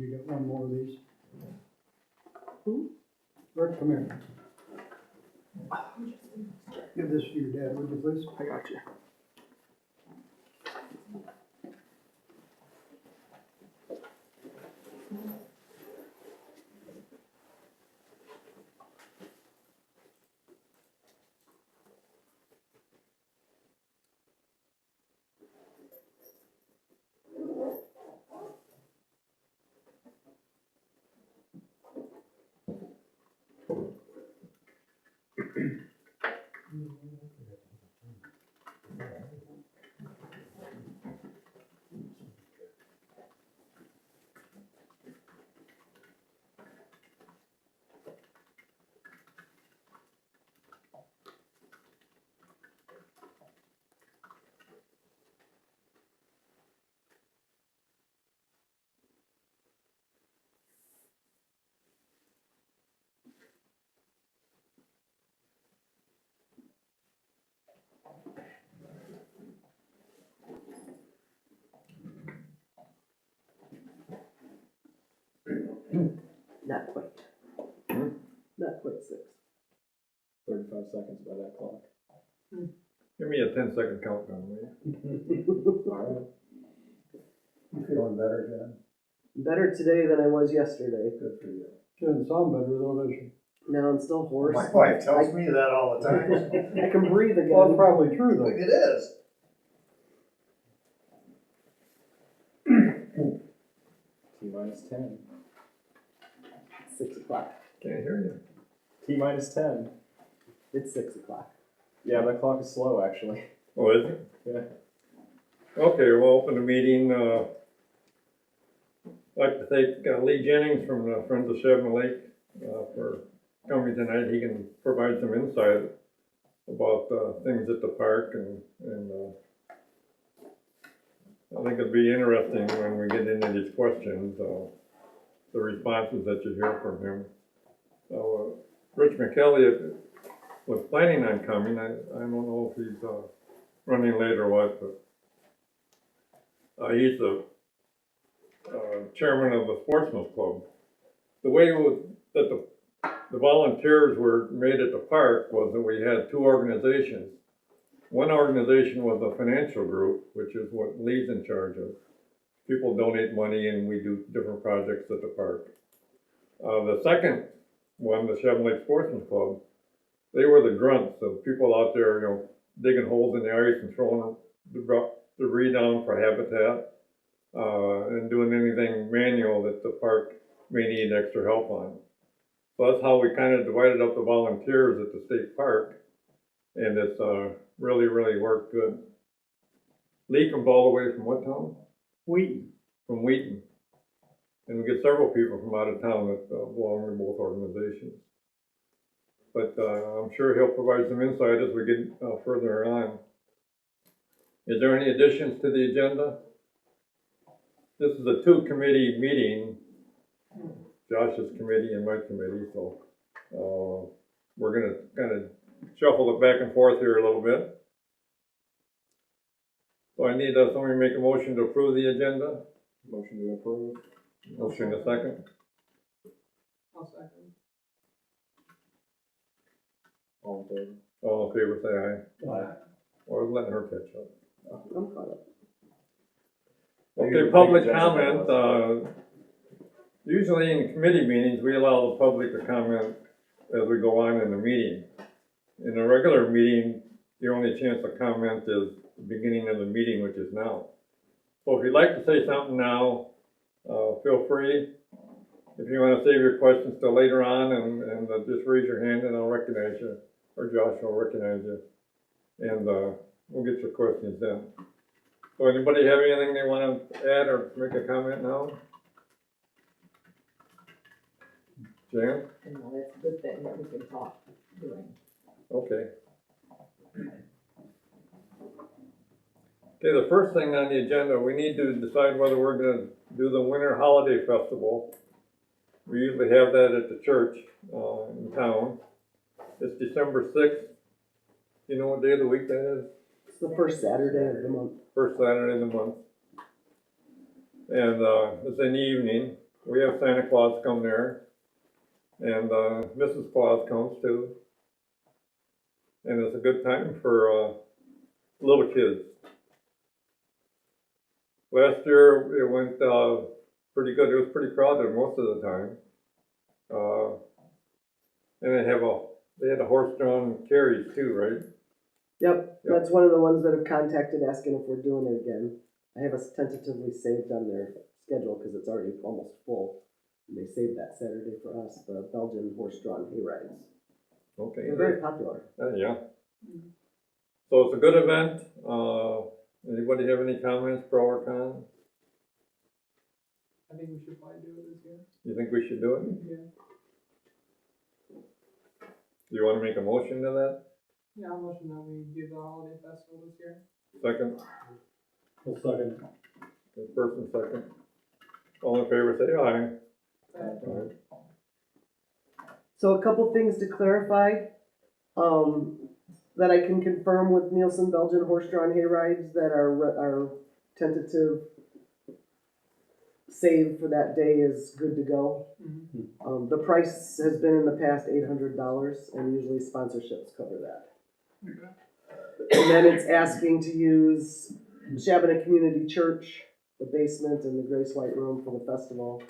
you got one more of these. Who? Rick, come here. Give this to your dad, would you please? I got you. Not quite. Not quite 6. 35 seconds by that clock. Give me a 10-second countdown, will you? Alright. You feeling better, Jen? Better today than I was yesterday. Good for you. She doesn't sound better though, does she? No, I'm still hoarse. My wife tells me that all the time. I can breathe again. Well, it's probably true though. It is. T minus 10. 6 o'clock. Can't hear you. T minus 10. It's 6 o'clock. Yeah, that clock is slow actually. Oh, is it? Yeah. Okay, we'll open the meeting. I'd like to thank Lee Jennings from the Friends of Shabbona Lake for coming tonight. He can provide some insight about things at the park, and I think it'll be interesting when we get into these questions, the responses that you hear from him. So, Rich McKelly was planning on coming. I don't know if he's running late or what, but he's the chairman of the Sportsman's Club. The way that the volunteers were made at the park was that we had 2 organizations. One organization was a financial group, which is what Lee's in charge of. People donate money and we do different projects at the park. The second one, the Shabbona Lake Sportsman's Club, they were the grunts, the people out there, you know, digging holes in the ice and throwing debris down for habitat, and doing anything manual that the park may need extra help on. So that's how we kind of divided up the volunteers at the state park, and it's really, really worked good. Lee comes all the way from what town? Wheaton. From Wheaton. And we get several people from out of town that belong to both organizations. But I'm sure he'll provide some insight as we get further on. Is there any additions to the agenda? This is a 2-committee meeting, Josh's committee and my committee, so we're gonna kind of shuffle it back and forth here a little bit. So I need somebody to make a motion to approve the agenda. Motion to approve. Motion in a second. I'll second. All in favor? All in favor, say aye. Aye. Or letting her catch up. I'm caught up. Okay, public comment. Usually in committee meetings, we allow the public to comment as we go on in the meeting. In a regular meeting, the only chance to comment is the beginning of the meeting, which is now. So if you'd like to say something now, feel free. If you want to save your questions till later on, and just raise your hand and I'll recognize you, or Josh will recognize you, and we'll get your questions then. So anybody have anything they want to add or make a comment now? Jan? No, that's a good thing that we can talk during. Okay. Okay, the first thing on the agenda, we need to decide whether we're going to do the Winter Holiday Festival. We usually have that at the church in town. It's December 6th. You know what day of the week that is? It's the first Saturday of the month. First Saturday of the month. And it's in the evening. we have Santa Claus come there, and, Mrs. Claus comes too. And it's a good time for, little kids. Last year, it went, pretty good, it was pretty crowded most of the time. And they had a horse-drawn carriage too, right? Yep, that's one of the ones that have contacted asking if we're doing it again. I have us tentatively saved on their schedule because it's already almost full. And they saved that Saturday for us, the Belgian horse-drawn hay rides. Okay. They're very popular. Yeah. So it's a good event. Anybody have any comments, pro or con? I think we should probably do it this year. You think we should do it? Yeah. Do you wanna make a motion to that? Yeah, I'll motion that we do the holiday festival this year. Second? A second. Okay, first and second. All in favor, say aye. Aye. So a couple things to clarify, that I can confirm with Nielsen Belgian horse-drawn hay rides that our tentative save for that day is good to go. Mm-hmm. The price has been in the past $800, and usually sponsorships cover that. And then it's asking to use Shabbona Community Church, the basement and the Grace White Room for the festival,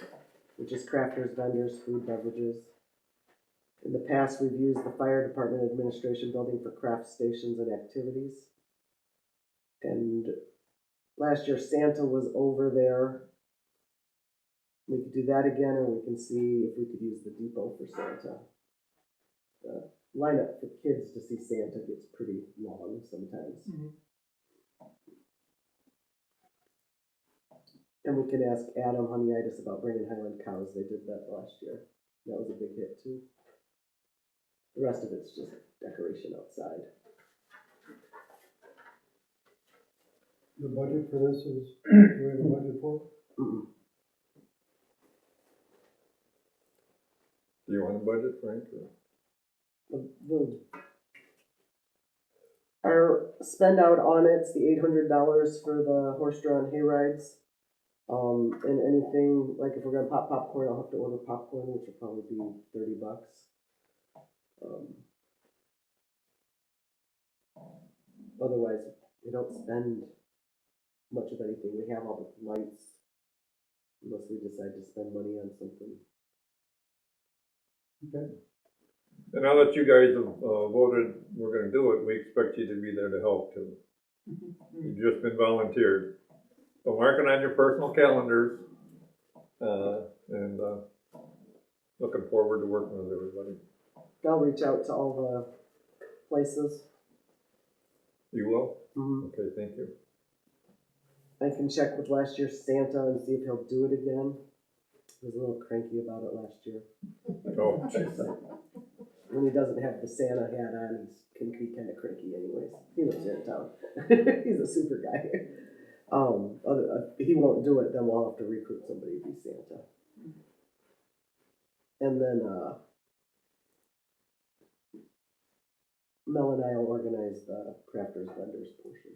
which is crafters, vendors, food, beverages. In the past, we've used the fire department administration building for craft stations and activities. And last year Santa was over there. We could do that again, or we can see if we could use the depot for Santa. The lineup for kids to see Santa gets pretty long sometimes. Mhm. And we could ask Adam Honeyitis about bringing Highland cows. They did that last year. That was a big hit too. The rest of it's just decoration outside. The budget for this is, do we have a budget for it? Mm-mm. Do you want a budget, Frank? Our spend out on it's the $800 for the horse-drawn hay rides. And anything, like if we're gonna pop popcorn, I'll have to order popcorn, which will probably be $30. Otherwise, we don't spend much of anything. We have all the lights, unless we decide to spend money on something. Okay. And now that you guys have, voted we're gonna do it, we expect you to be there to help too. You've just been volunteered. So mark it on your personal calendars, and looking forward to working with everybody. I'll reach out to all the places. You will? Mm-hmm. Okay, thank you. I can check with last year's Santa and see if he'll do it again. He was a little cranky about it last year. Oh, When he doesn't have the Santa hat on, he can be kind of cranky anyways. He lives here in town. He's a super guy. He won't do it, then we'll have to recruit somebody to be Santa. And then, Mel and I will organize the crafters vendors portion.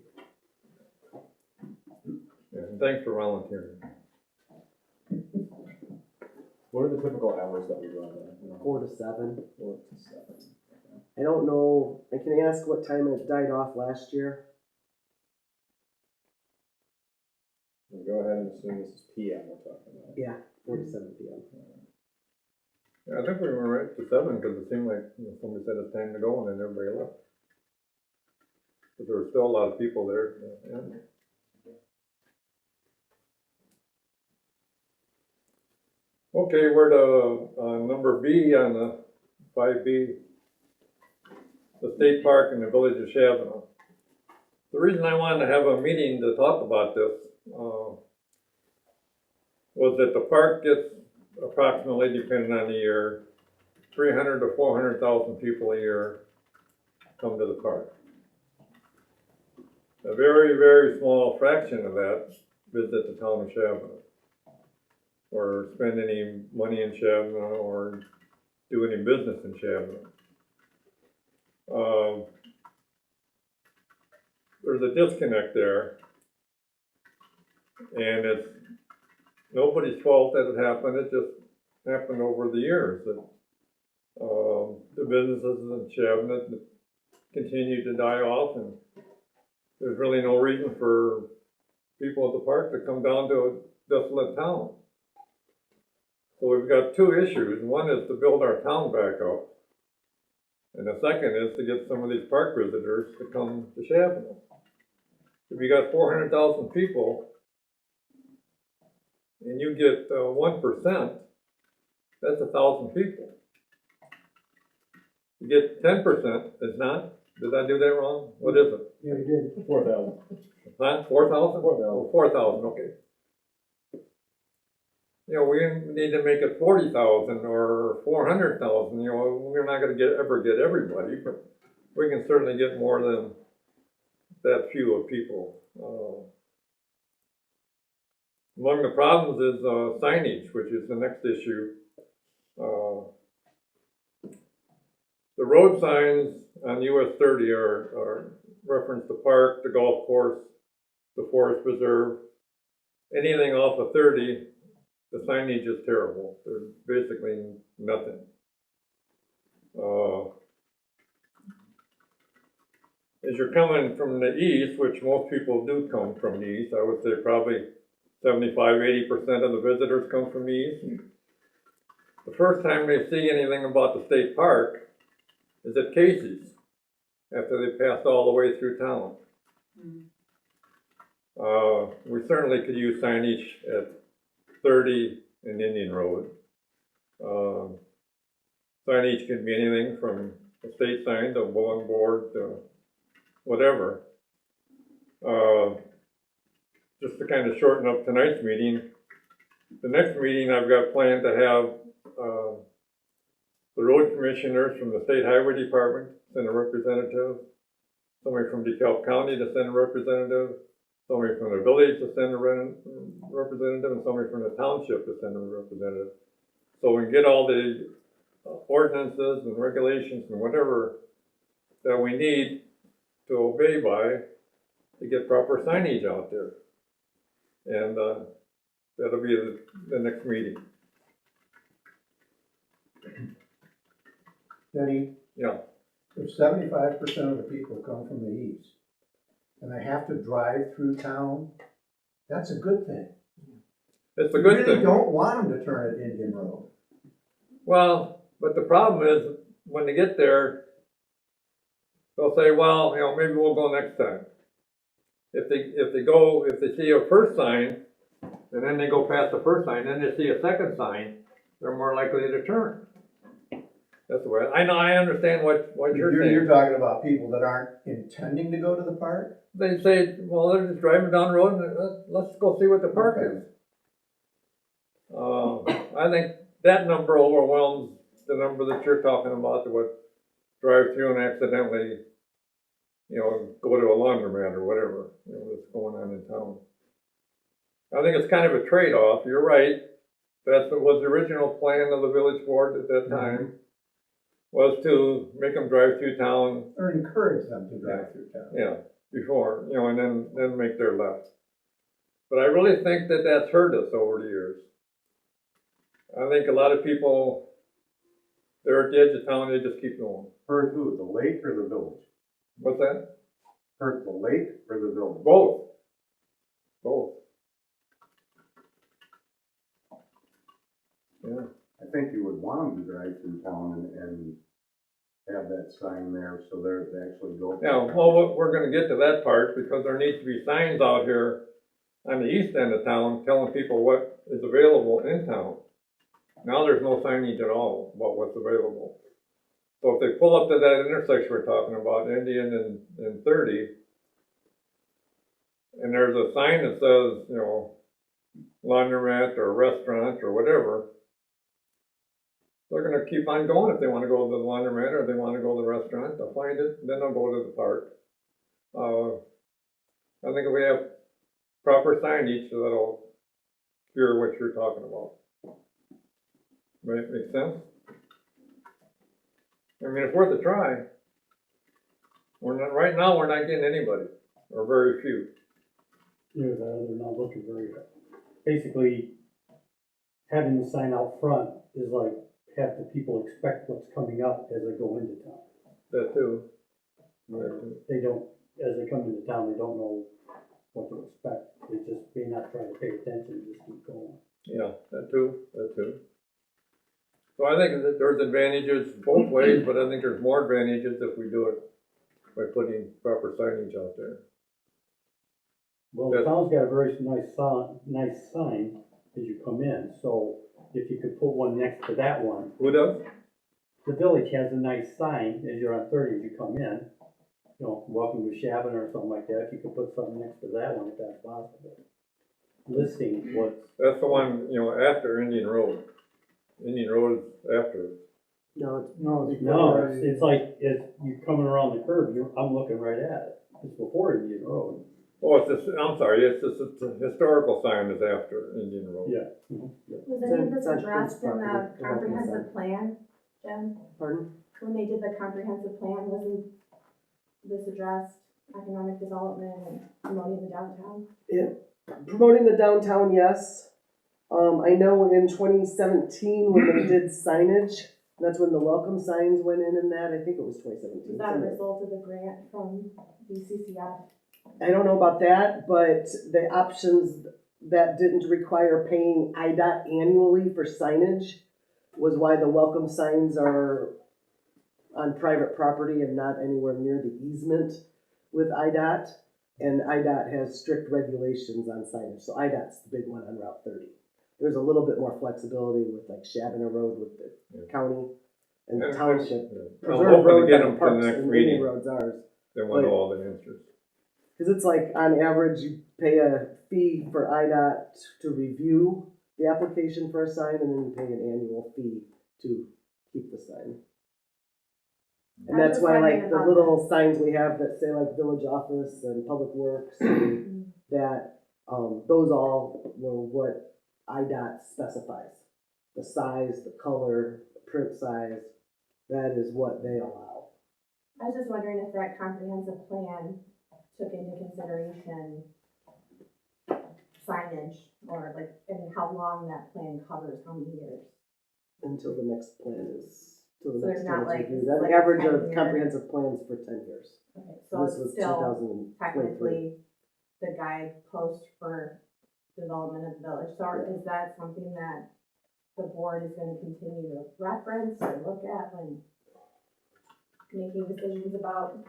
yeah, and thanks for volunteering. What are the typical hours that we run there? 4 to 7. 4 to 7. I don't know, I can ask what time it died off last year. We'll go ahead and assume this is PM we're talking about. Yeah, 4 to 7 p.m. Yeah, I think we were right to 7, because it seemed like, somebody said it's time to go, and then everybody left. But there were still a lot of people there, yeah. Okay, we're to, number B on the 5B, the state park in the village of Shabbona. The reason I wanted to have a meeting to talk about this, was that the park gets approximately, depending on the year, 300 to 400,000 people a year come to the park. A very, very small fraction of that visit the town of Shabbona, or spend any money in Shabbona, or do any business in Shabbona. There's a disconnect there, and it's nobody's fault that it happened, it just happened over the years. That, the businesses in Shabbona continue to die off, and there's really no reason for people at the park to come down to a desolate town. So we've got two issues. One is to build our town back up, and the second is to get some of these park visitors to come to Shabbona. If you got 400,000 people, and you get 1%, that's 1,000 people. You get 10%, it's not? Did I do that wrong? What is it? Yeah, you did. 4,000. Huh? 4,000? 4,000. Oh, 4,000, okay. You know, we need to make it 40,000 or 400,000, you know, we're not gonna ever get everybody, but we can certainly get more than that few of people. Among the problems is signage, which is the next issue. The road signs on US 30 are reference the park, the golf course, the forest preserve. Anything off of 30, the signage is terrible. There's basically nothing. As you're coming from the east, which most people do come from the east, I would say probably 75–80% of the visitors come from the east. The first time they see anything about the state park is at Casey's, after they passed all the way through town. We certainly could use signage at 30 and Indian Road. Signage can be anything from a state sign to a bulletin board to whatever. Just to kind of shorten up tonight's meeting, the next meeting I've got planned to have the road commissioners from the State Highway Department send a representative, somebody from DeKalb County to send a representative, somebody from the village to send a representative, and somebody from the township to send a representative. So we can get all the ordinances and regulations and whatever that we need to obey by to get proper signage out there. And that'll be the next meeting. Denny, Yeah. if 75% of the people come from the east, and they have to drive through town, that's a good thing. It's a You good really thing. don't want them to turn at Indian Road. Well, but the problem is when they get there, they'll say, well, you know, maybe we'll go next time. If they see a first sign, and then they go past the first sign, then they see a second sign, they're more likely to turn. That's the way, I know, I understand what you're You're saying. talking about people that aren't intending to go to the park? They say, well, they're just driving down the road and let's go see what the park Okay. is. I think that number overwhelms the number that you're talking about that would drive through and accidentally, you know, go to a laundromat or whatever, you know, that's going on in town. I think it's kind of a trade-off. You're right. That was the original plan of the village board at that time, was to make them drive through town, Or encourage them to drive through town. yeah, before, you know, and then make their left. But I really think that that's hurt us over the years. I think a lot of people, they're at the edge of town, they just keep going. Hurt who, the lake or the village? What's that? Hurt the lake or the village? Both. Both. Yeah. I think you would want them to drive through town and have that sign there so they actually go. Yeah, well, we're gonna get to that part because there needs to be signs out here on the east end of town telling people what is available in town. Now there's no signage at all about what's available. So if they pull up to that intersection we're talking about, Indian and 30, and there's a sign that says, you know, laundromat or restaurant or whatever, they're gonna keep on going if they wanna go to the laundromat or they wanna go to the restaurant, they'll find it, then they'll go to the park. I think if we have proper signage, that'll cure what you're talking about. Make sense? I mean, it's worth a try. Right now, we're not getting anybody, or very few. Yeah, they're not looking very, Basically, having the sign out front is like, have the people expect what's coming up as they go into town. That too. Where they don't, as they come into town, they don't know what to expect. They just may not try to pay attention, just keep going. Yeah, that too. So I think that there's advantages both ways, but I think there's more advantages if we do it by putting proper signage out there. Well, the town's got a very nice sign as you come in, so if you could put one next to that one. Who does? The village has a nice sign as you're on 30 as you come in, you know, welcome to Shabbona or something like that. If you could put something next to that one, if that's possible. Listing what's. That's the one, you know, after Indian Road. Indian Road is after. No, No, It's like, it's, you're coming around the curve, I'm looking right at it. It's before Indian Road. Oh, it's this, I'm sorry, it's the historical sign is after Indian Road. Yeah. Was any of this It's on addressed in the property, comprehensive plan, Jen? pardon? When they did the comprehensive plan, wasn't this addressed, economic development and promoting the downtown? Promoting the downtown, yes. I know in 2017 when they did signage, that's when the welcome signs went in that, I think it was 2017. Was that a result of the grant from BCCF? I don't know about that, but the options that didn't require paying IDOT annually for signage was why the welcome signs are on private property and not anywhere near the easement with IDOT. And IDOT has strict regulations on signage, so IDOT's the big one on Route 30. There's a little bit more flexibility with like Shabbona Road with the county and the township. I'm Preserve hoping to Road get on them to Parks the next and meeting. Indian Road's ours. They want But- all the answers. Cause it's like, on average, you pay a fee for IDOT to review the application for a sign, and then you pay an annual fee to keep the sign. And I was that's just why wondering like the about little signs we have that say like village office and public works, and that, those all were what IDOT specifies. The size, the color, the print size, that is what they allow. I was just wondering if that comprehensive plan took into consideration signage or like, and how long that plan covers, how many years? Until the next plan is, till the So next there's plan not is like- reviewed. it's That like average 10 of years. comprehensive plans for 10 years. Okay, so This it's was still 2023. technically the guidepost for development of the village. So is that something that the board is gonna continue to reference or look at when making decisions about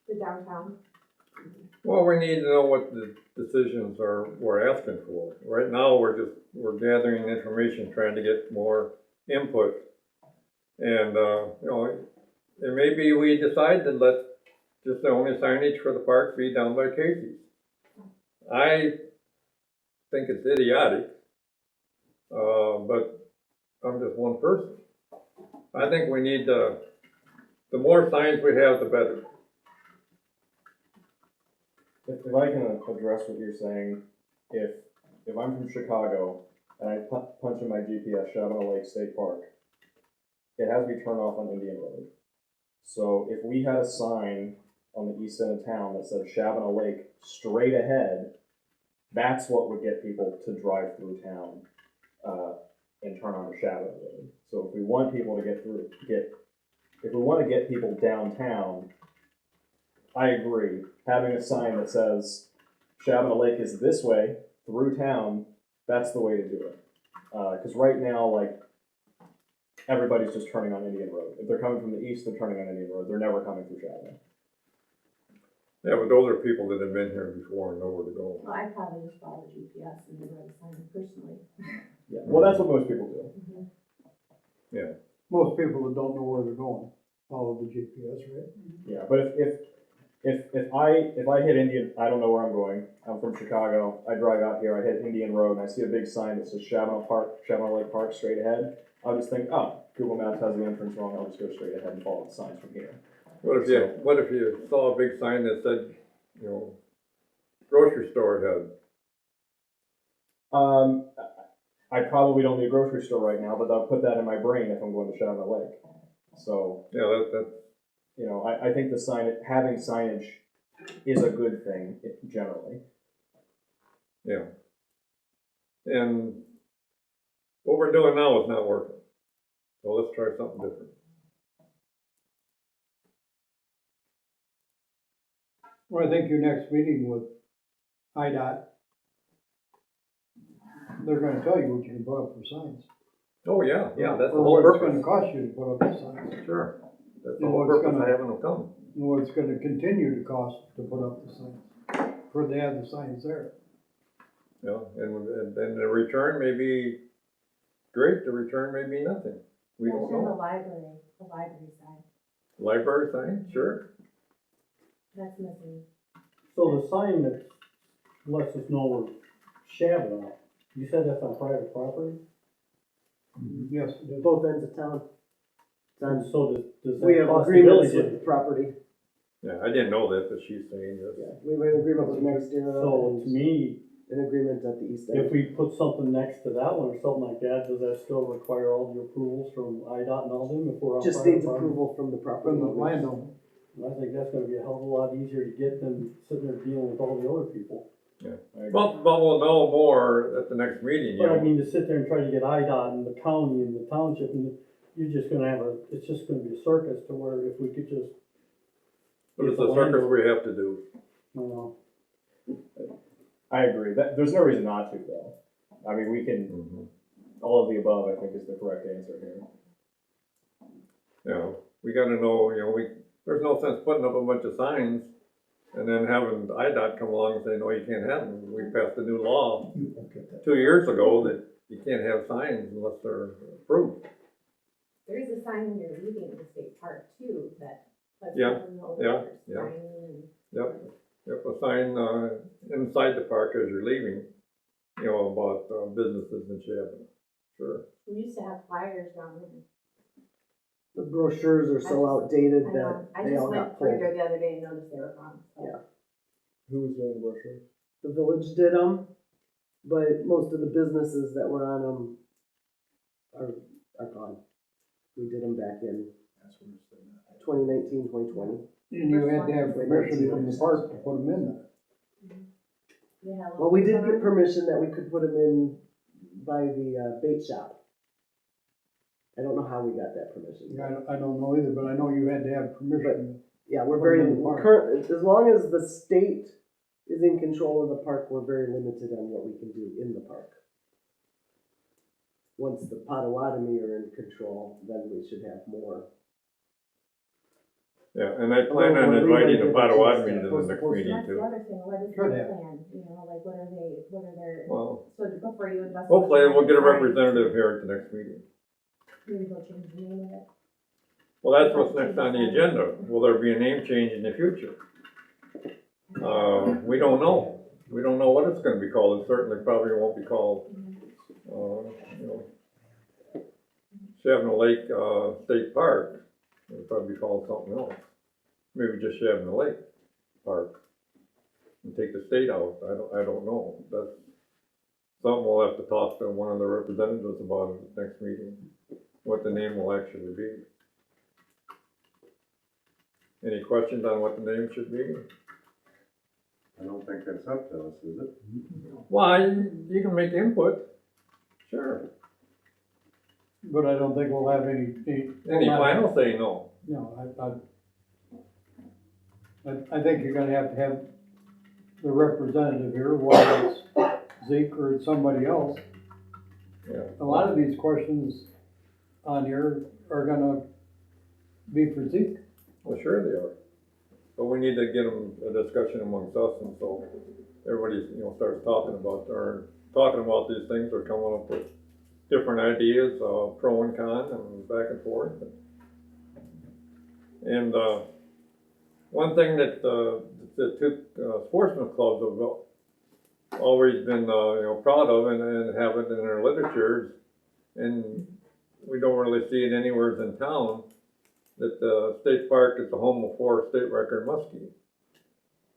the downtown? Well, we need to know what the decisions are we're asking for. Right now, we're gathering information, trying to get more input. And, you know, and maybe we decide to let just the only signage for the park be down by Casey's. I think it's idiotic, but I'm just one person. I think we need the more signs we have, the better. If I can address what you're saying, if I'm from Chicago and I punch in my GPS Shabbona Lake State Park, it has to be turned off on Indian Road. So if we had a sign on the east end of town that said Shabbona Lake straight ahead, that's what would get people to drive through town and turn onto Shabbona Road. So if we want people to if we want to get people downtown, I agree. Having a sign that says Shabbona Lake is this way through town, that's the way to do it. Because right now, like, everybody's just turning on Indian Road. If they're coming from the east, they're turning on Indian Road. They're never coming through Shabbona. Yeah, but those are people that have been here before and know where to go. Well, I probably just follow GPS and never assign it personally. Yeah. Well, that's what most people do. Yeah. Most people that don't know where they're going follow the GPS, right? Yeah, but if I hit Indian, I don't know where I'm going. I'm from Chicago. I drive out here. I hit Indian Road, and I see a big sign that says Shabbona Lake Park straight ahead. I'll just think, oh, Google Maps has the entrance wrong. I'll just go straight ahead and follow the signs from here. What if you saw a big sign that said, you know, grocery store ahead? I probably don't need a grocery store right now, but I'll put that in my brain if I'm going to Shabbona Lake. So Yeah, that you know, I think having signage is a good thing generally. yeah. And what we're doing now is not working. So let's try something different. Well, I think your next meeting with IDOT, they're gonna tell you what you can put up for signs. Oh, yeah, that's the Or whole what it's gonna purpose. cost you to put up the signs. Sure. That's the And whole what's purpose of gonna- having them come. And what it's gonna continue to cost to put up the signs, for they have the signs there. Yeah, and then the return may be great, the return may be nothing. We don't Mention the know. library side, Library sign, sure. that's missing. So the sign that lets us know we're Shabbona, you said that's on private property? Yes, it is. Both ends of town. It's And on- so does We that have cost the agreements village? with the property. Yeah, I didn't know that, but she's saying this. Yeah, we have an agreement with next year So and to me, an agreement at the east if end. we put something next to that one or something like that, does that still require all the approvals from IDOT and all them if we're on Just private needs property? approval from the property From the owners. landowner. And I think that's gonna be a hell of a lot easier to get than sitting there dealing with all the other people. I agree. But we'll know more at the next meeting, you But I know. mean, to sit there and try to get IDOT and the county and the township, and you're just gonna have it's just gonna be a circus to where if we could just, But it's a circus we have to do. you know, I agree, that, there's no reason not to though. I mean, we can, Mhm. all of the above, I think is the correct answer here. You know, we gotta know, there's no sense putting up a bunch of signs and then having IDOT come along and say, no, you can't have them. We passed a new law You won't get that. 2 years ago that you can't have signs unless they're approved. There is a sign when you're leaving the state park too, that lets Yeah, people know yeah, that there's yeah. signing and. Yep, a sign, inside the park as you're leaving, about, businesses in Shabbona. Sure. We used to have flyers down there. The brochures are so outdated I that know, I they just all went got through pulled. there the other day and noticed they were gone. so. Yeah. Who was doing the brochure? The village did them, but most of the businesses that were on them are gone. We did them back in That's where it's been at. 2019, 2020. And you had to have permission from the park to put them in there. They had a Well, we did little get sign. permission that we could put them in by the bait shop. I don't know how we got that permission. I don't know either, but I know you had to have permission. Yeah, we're Put very, 'em in the park. current, as long as the state is in control of the park, we're very limited on what we can do in the park. Once the Potawatomi are in control, then we should have more. Yeah, and I plan on Well, we're inviting leaving the Potawatomi it to to the next post- meeting That's the too. other thing, what is Should their have. plan, like what are their, Well, so before you invest. hopefully we'll get a representative here at the next meeting. Maybe they'll change the name of it. Well, that's what's next on the agenda. Will there be a name change in the future? We don't know. We don't know what it's gonna be called. It certainly probably won't be called, Shabbona Lake, State Park. It'll probably be called something else. Maybe just Shabbona Lake Park. And take the state out. I don't know. That's something we'll have to talk to one of the representatives about at the next meeting, what the name will actually be. Any questions on what the name should be? I don't think that's up to us, is it? Why, you can make input. Sure. But I don't think we'll have any. Any final say no. No, I think you're gonna have the representative here, whether it's Zeke or it's somebody else. Yeah. A lot of these questions on here are gonna be for Zeke. Well, sure they are. But we need to get them a discussion amongst us, and so everybody, starts talking about these things, or coming up with different ideas, pro and con, and back and forth. And one thing that the two sportsman clubs have always been, proud of and have it in their literatures, and we don't really see it anywhere in town, that the state park is the home of 4 state record muskie.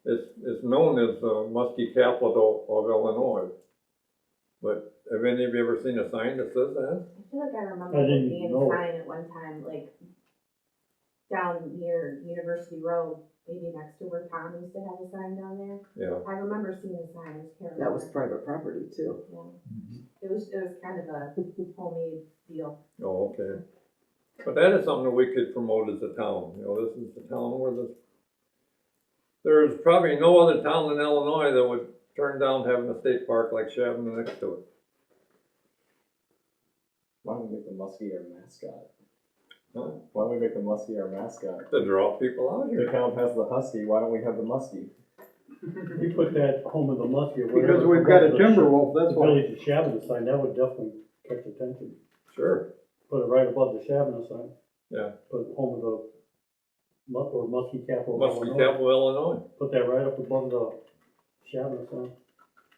It's known as the muskie capital of Illinois. But have any of you ever seen a sign that says that? I feel like I remember I there didn't being know. a sign at one time, like down near University Road, maybe next to where Tom used to have a sign down there. Yeah. I remember seeing a sign, I just can't remember. That was private property too. Yeah. It was kind of a homemade deal. Oh, okay. But that is something that we could promote as a town, you know, this is the town where there's probably no other town in Illinois that would turn down having a state park like Shabbona next to it. Why don't we make the muskie our mascot? Huh? Why don't we make the muskie our mascot? To draw people out The here. town has the husky, why don't we have the muskie? You put that home of the muskie or Because whatever. we've got a above timber the wolf, that's why. Village of Shabbona sign, that would definitely catch attention. Sure, Put it right above the Shabbona sign. yeah. Put home of the, or Muskie capital. Must be Illinois. capital Illinois. Put that right up above the Shabbona sign.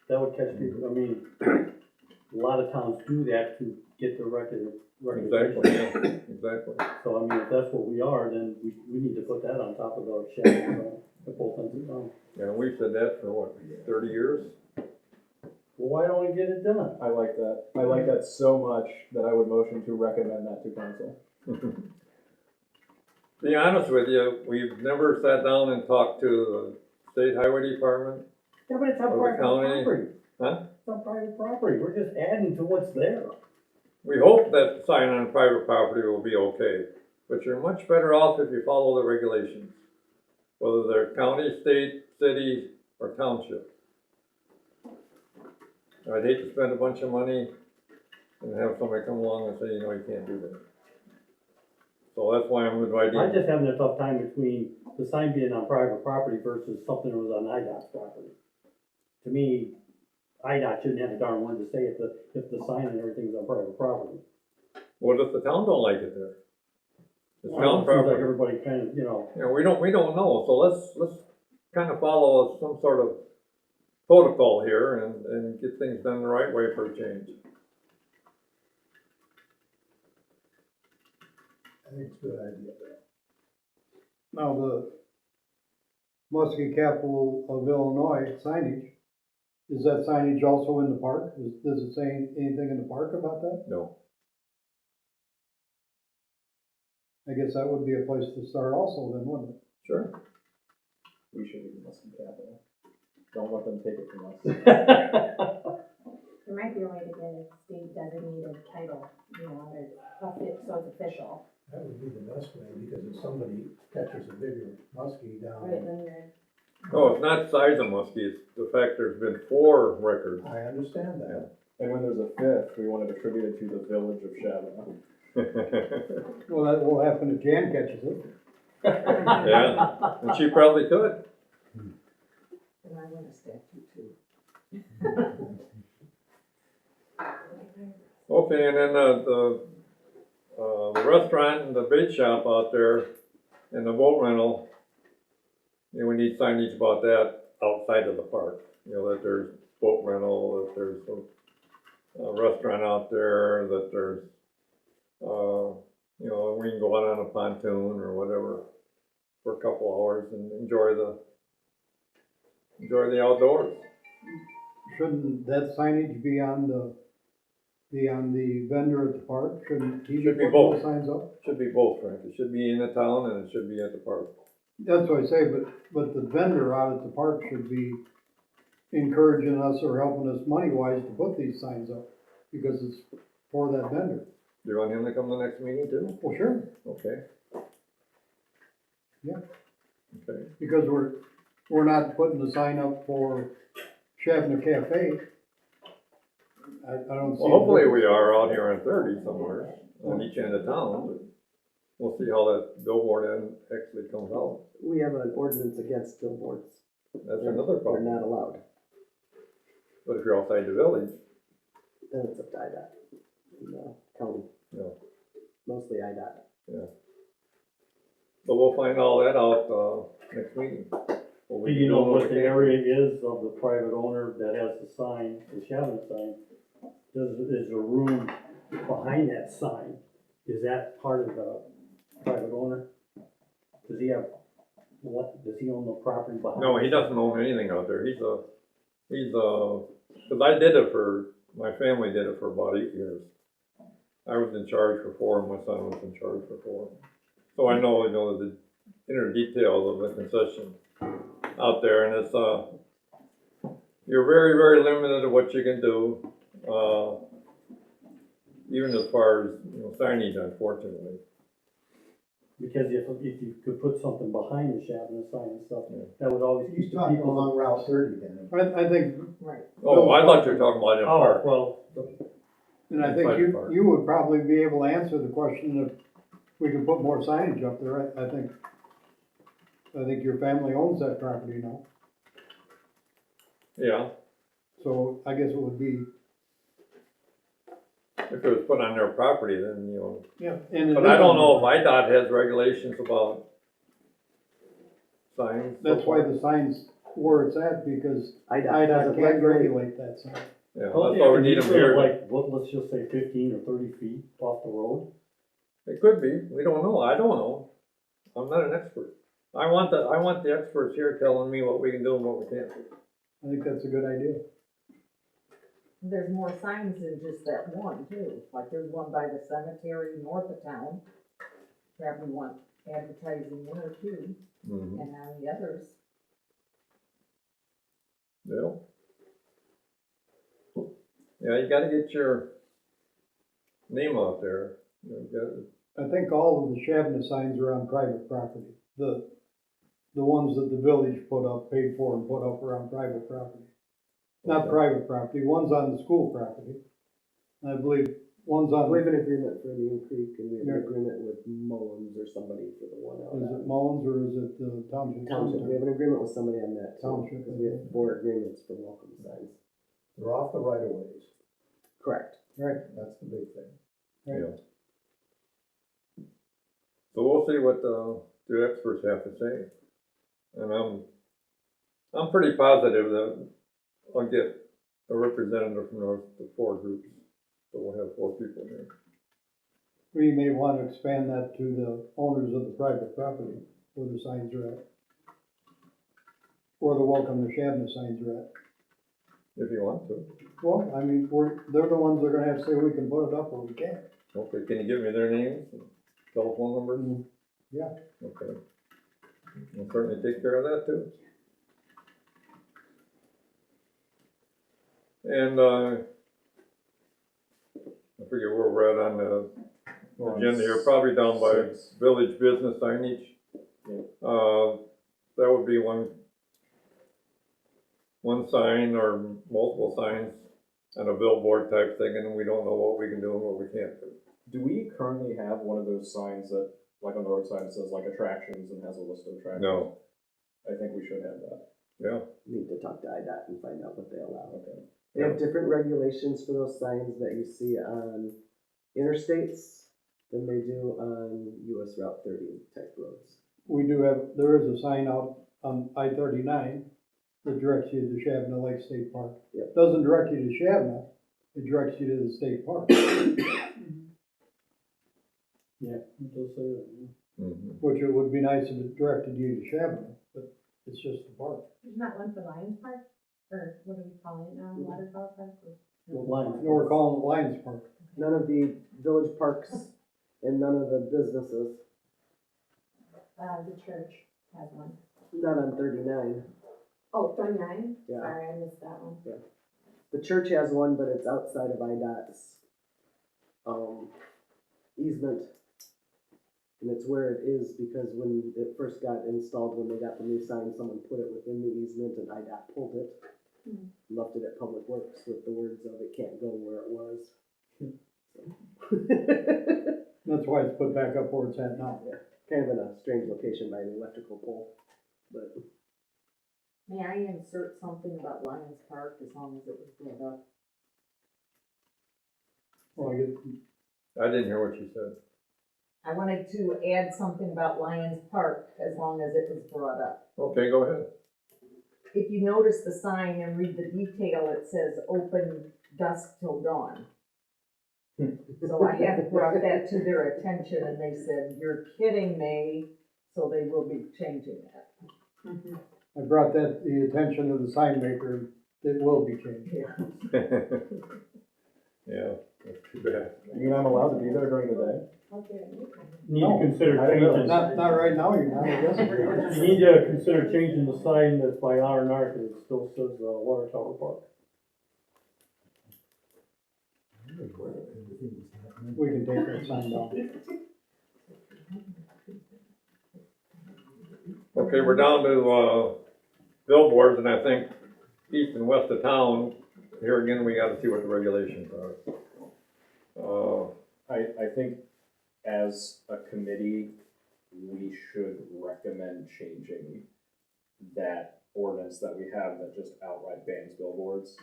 That would catch people, I mean, a lot of towns do that to get their recognition. Exactly, yeah, exactly. So I mean, if that's what we are, then we need to put that on top of the Shabbona sign at both ends of town. Yeah, we've said that for what, 30 years? Well, why don't we get it done? I like that. I like that so much that I would motion to recommend that to council. To be honest with you, we've never sat down and talked to the state highway department. Yeah, but it's on Or the private county. property. Huh? It's on private property. We're just adding to what's there. We hope that sign on private property will be okay, but you're much better off if you follow the regulations, whether they're county, state, city, or township. I'd hate to spend a bunch of money and have somebody come along and say, you know, you can't do that. So that's why I'm inviting. I'm just having a tough time between the sign being on private property versus something that was on IDOT's property. To me, IDOT shouldn't have a darn word to say if the sign and everything's on private property. What if the town don't like it there? It's Well, town it seems like property. everybody kind of, you know, You know, we don't know, so let's kind of follow some sort of protocol here and get things done the right way for a change. I think it's a good idea. Now, the Muskie capital of Illinois signage, is that signage also in the park? Does it say anything in the park about that? No. I guess that would be a place to start also then, wouldn't it? Sure. We should be the muskie capital. Don't let them take it from us. There might be a way to get a state designated title, you know, so it's official. That would be the best way, because if somebody catches a bigger muskie down, Right, then you're, No, it's not size of muskie, it's the fact there's been 4 records. I understand that. And when there's a fifth, we want to attribute it to the village of Shabbona. Well, that will happen if Jan catches it. Yeah, and she probably could. And I want a statue too. Okay, and then the restaurant and the bait shop out there and the boat rental, you know, we need signage about that outside of the park. You know, that there's boat rental, that there's a restaurant out there, that there's, you know, we can go out on a pontoon or whatever for a couple hours and enjoy the outdoors. Shouldn't that signage be on the vendor at the park? Shouldn't he Should be put both. those signs up? Should be both, Frank. It should be in the town and it should be at the park. That's what I say, but the vendor out at the park should be encouraging us or helping us money-wise to put these signs up, because it's for that vendor. Do you want him to come to the next meeting too? Well, sure, Okay. Yeah. Okay. because we're not putting the sign up for Shabbona Cafe. I don't see. Well, hopefully we are out here on 30 somewhere, on each end of town, but we'll see how that billboard end actually comes out. We have an ordinance against billboards. That's another They're problem. not allowed. But if you're outside the village, Then it's up to IDOT, in the county, yeah. mostly IDOT. So we'll find all that out, next meeting. What we Do can you know do, what we the can't. area is of the private owner that has the sign, the Shabbona sign? Is there room behind that sign? Is that part of the private owner? Does he have, does he own the property behind? No, he doesn't own anything out there. Cause I did it my family did it for about 8 years. I was in charge for 4 and my son was in charge for 4. So I know, the inner details of the concession out there, and it's, you're very, very limited to what you can do. even as far as, signage, unfortunately. Because if you could put something behind the Shabbona sign and stuff, Yeah. that would always He's keep the talking people. along Route 30 then. I think, Right. Oh, I thought you were talking about in the Oh, park. well, and I think Inside the park. you would probably be able to answer the question if we can put more signage up there. I think your family owns that property now, Yeah, so I guess it would be, if it was put on their property, then, yeah. And but I don't know if IDOT has regulations about signs. That's why the sign's where it's at, because IDOT IDOT doesn't can't regulate. regulate that sign. Yeah, well, that's why we it need could them be here. like, let's just say 15 or 30 feet off the road. It could be, we don't know, I don't know. I'm not an expert. I want the experts here telling me what we can do and what we can't do. I think that's a good idea. There's more signs than just that one too, like there's one by the cemetery north of town. Probably want advertising there too, Mm-hmm. and on the others. Yeah. Yeah, you gotta get your name out there. You gotta, I think all of the Shabbona signs are on private property. The ones that the village put up, paid for and put up are on private property. Not Okay. private property, one's on the school property. I believe one's We on, have an agreement for Indian Creek, and we have an Yeah. agreement with Mullins or somebody for the one out is it on Mullins or is it the township? Township. We have an agreement with somebody on that too, Township, because we have 4 agreements for welcome signs. They're off the right of ways. Correct. Right, That's the big thing. yeah. So we'll see what the experts have to say. And I'm pretty positive that I'll get a representative from the 4 groups. So we'll have 4 people here. we may want to expand that to the owners of the private property where the signs are at. Or the welcome to Shabbona signs are at. If you want to. Well, I mean, they're the ones that are gonna have to say we can put it up or we can't. Okay, can you give me their names and telephone numbers? Yeah. Okay. We'll certainly take care of that too. And, I forget where we're at on the agenda here, probably down by 6. village business signage. Yeah. That would be one sign or multiple signs and a billboard type thing, and we don't know what we can do and what we can't do. Do we currently have one of those signs that, like on the road sign, says like attractions and has a list of attractions? No. I think we should have that. Yeah, Need to talk to IDOT and find out what they allow. Okay. They have different regulations for those signs that you see on interstates than they do on US Route 30 type roads. There is a sign out on I-39 that directs you to Shabbona Lake State Park. Yep. Doesn't direct you to Shabbona, it directs you to the state park, Yeah, it does say that. Yeah. mm-hmm. which it would be nice if it directed you to Shabbona, but it's just the park. There's not one for Lions Park, or what are we calling it now, Waterfowl Park? Lines. No, we're calling it Lions Park. None of the village parks and none of the businesses, The church has one. not on 39. Oh, 39? Yeah. Sorry, I missed that one. The church has one, but it's outside of IDOT's easement. And it's where it is because when it first got installed, when they got the new sign, someone put it within the easement and IDOT pulled it. Left it at Public Works with the words of it can't go where it was. That's why it's put back up where it's at now. Kind of in a strange location by an electrical pole, but May I insert something about Lions Park as long as it was brought up? Well, I didn't hear what you said. I wanted to add something about Lions Park as long as it was brought up. Okay, go ahead. If you notice the sign and read the detail, it says open dusk till dawn. So I have brought that to their attention and they said, you're kidding me, so they will be changing that. I brought that to the attention of the sign maker, it will be changed. Yeah, that's too bad. You mean I'm allowed to be there during the day? Okay. Need No, to consider I didn't know. changing. Not right now, you're not, I guess. You need to consider changing the sign that's by R&R because it still says Water Tower Park. we can take that sign down. Okay, we're down to, billboards, and I think east and west of town, here again, we gotta see what the regulations are. I think as a committee, we should recommend changing that ordinance that we have that just outright bans billboards.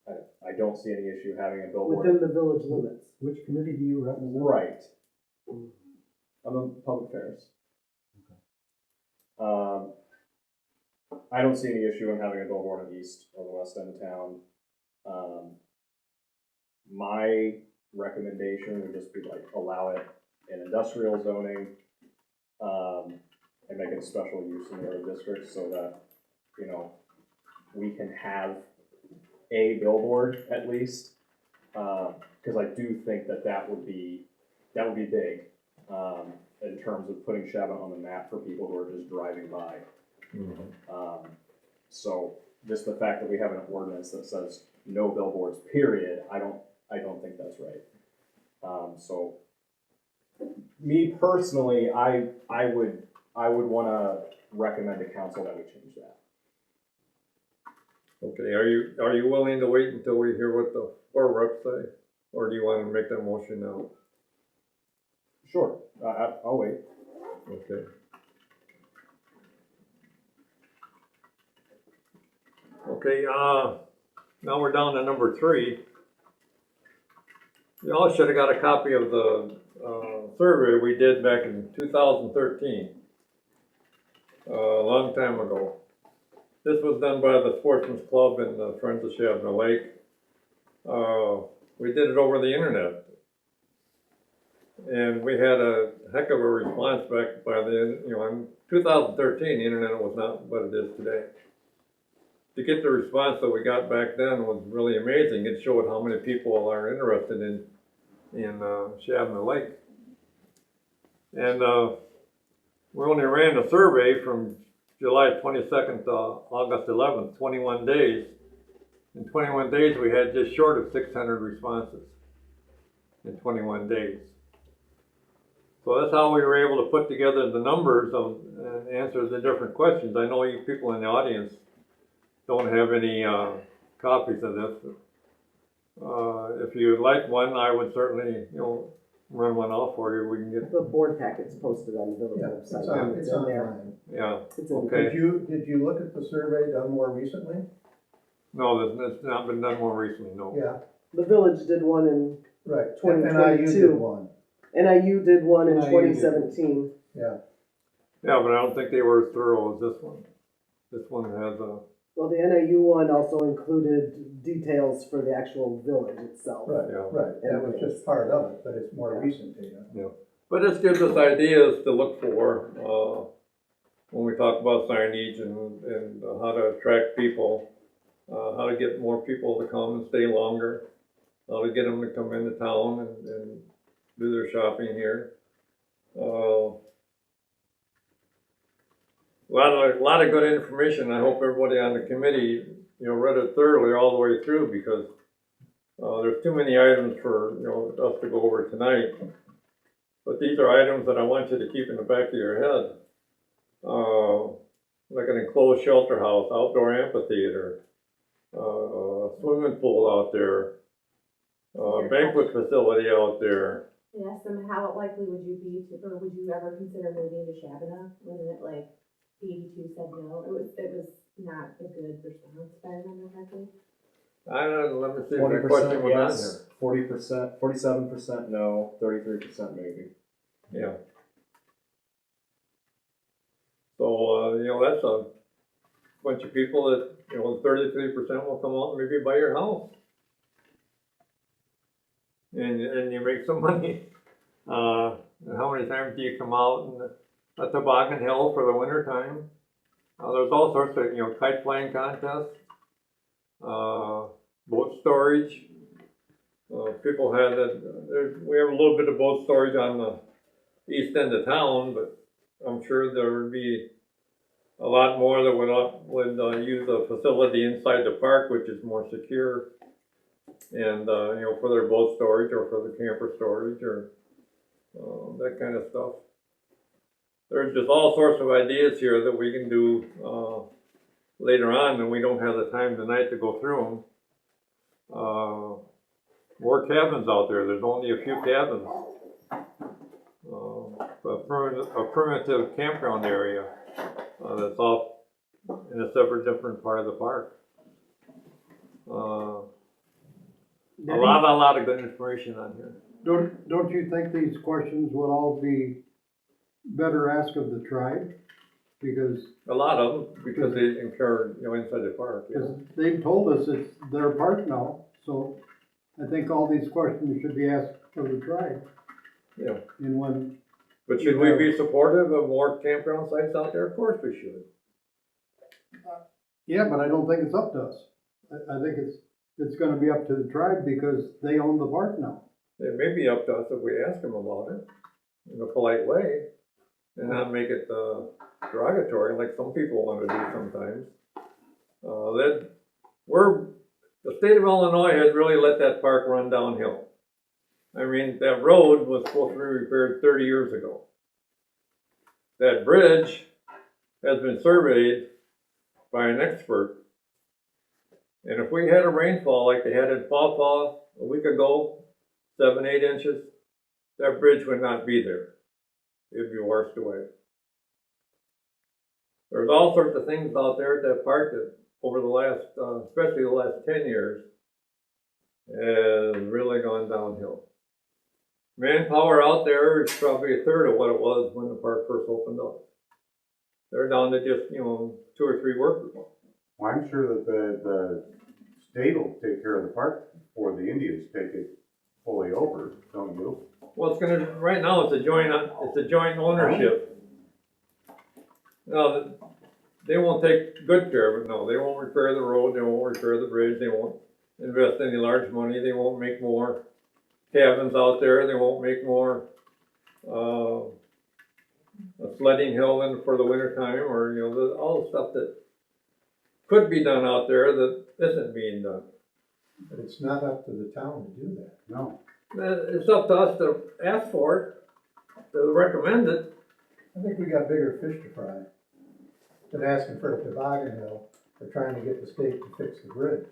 I don't see any issue having a billboard. Within the village limits. Which committee do you represent? Right. I'm on public affairs. I don't see any issue in having a billboard on the east or the west end of town. My recommendation would just be like allow it in industrial zoning, and make it a special use in the other districts so that, you know, we can have a billboard at least. Cause I do think that would be big, in terms of putting Shabbona on the map for people who are just driving by. So just the fact that we have an ordinance that says no billboards, period, I don't think that's right. So me personally, I would wanna recommend to council that we change that. Okay, are you willing to wait until we hear what the four reps say? Or do you wanna make that motion now? Sure, I'll wait. Okay. Okay, now we're down to number 3. You all should have got a copy of the, survey we did back in 2013. A long time ago. This was done by the Sportsman's Club and the Friends of Shabbona Lake. We did it over the internet. And we had a heck of a response back by then, you know, in 2013, the internet was not what it is today. To get the response that we got back then was really amazing. It showed how many people are interested in Shabbona Lake. And we only ran the survey from July 22nd to August 11th, 21 days. In 21 days, we had just short of 600 responses in 21 days. So that's how we were able to put together the numbers and answer the different questions. I know you people in the audience don't have any copies of this. If you'd like one, I would certainly, you know, run one off for you. We can get. The board packet's posted on the village Yeah, website. it's in there. online. Yeah. It's in Okay. Did you look at the survey done more recently? No, that's not been done more recently. No. Yeah, The village did one in, right. 2022. NIU did one, NIU did one in NIU did. 2017. yeah. Yeah, but I don't think they were as thorough as this one. This one has a. Well, the NIU one also included details for the actual village itself. Right, Yeah. right. That was just part of it, but it's more recent data. But this gives us ideas to look for when we talk about signage and how to attract people, how to get more people to come and stay longer, how to get them to come into town and do their shopping here. A lot of good information. I hope everybody on the committee, you know, read it thoroughly all the way through because there's too many items for, you know, us to go over tonight. But these are items that I want you to keep in the back of your head. Like an enclosed shelter house, outdoor amphitheater, swimming pool out there, banquet facility out there. And ask them, how likely would you be to, or would you ever consider moving to Shabbona? Wasn't it like 82 said no? It was not a good response, if I remember correctly. I don't know, let me see if that question 20% was on yes, 40%, 47% no, 33% maybe. there. Yeah. So, you know, that's a bunch of people that, you know, 33% will come out and maybe buy your house. And you make some money. And how many times do you come out and a toboggan hill for the winter time? There's all sorts of, you know, kite flying contests, boat storage. People have that, we have a little bit of boat storage on the east end of town, but I'm sure there would be a lot more that would use a facility inside the park, which is more secure. And, you know, for their boat storage or for their camper storage or, that kind of stuff. There's just all sorts of ideas here that we can do, later on, and we don't have the time tonight to go through them. More cabins out there, there's only a few cabins. A primitive campground area, that's off in a separate different part of the park. A lot of good information on here. Don't you think these questions would all be better asked of the tribe? Because A lot of them, because they incur, you know, inside the park. Yeah. Because they've told us it's their park now, so I think all these questions should be asked of the tribe. Yeah. And when, But should we be supportive of more campground sites out there? Of course we should. yeah, but I don't think it's up to us. I think it's gonna be up to the tribe because they own the park now. It may be up to us if we ask them about it in a polite way and not make it derogatory like some people want to do sometimes. The state of Illinois has really let that park run downhill. I mean, that road was supposed to be repaired 30 years ago. That bridge has been surveyed by an expert. And if we had a rainfall like they had in Paw Paw a week ago, 7, 8 inches, that bridge would not be there. It'd be washed away. There's all sorts of things out there at that park that over the last, especially the last 10 years, has really gone downhill. Manpower out there is probably a third of what it was when the park first opened up. They're down to just, you know, 2 or 3 workers. Well, I'm sure that the state will take care of the park before the Indians take it fully over, don't you? Well, right now it's a joint ownership. No, they won't take good care of it, no, they won't repair the road, they won't repair the bridge, they won't invest any large money, they won't make more cabins out there, they won't make more, a sledding hill in for the winter time, or, you know, all the stuff that could be done out there that isn't being done. But it's not up to the town to do that. No. It's up to us to ask for it, to recommend it. I think we got bigger fish to fry than asking for a toboggan hill or trying to get the state to fix the bridge.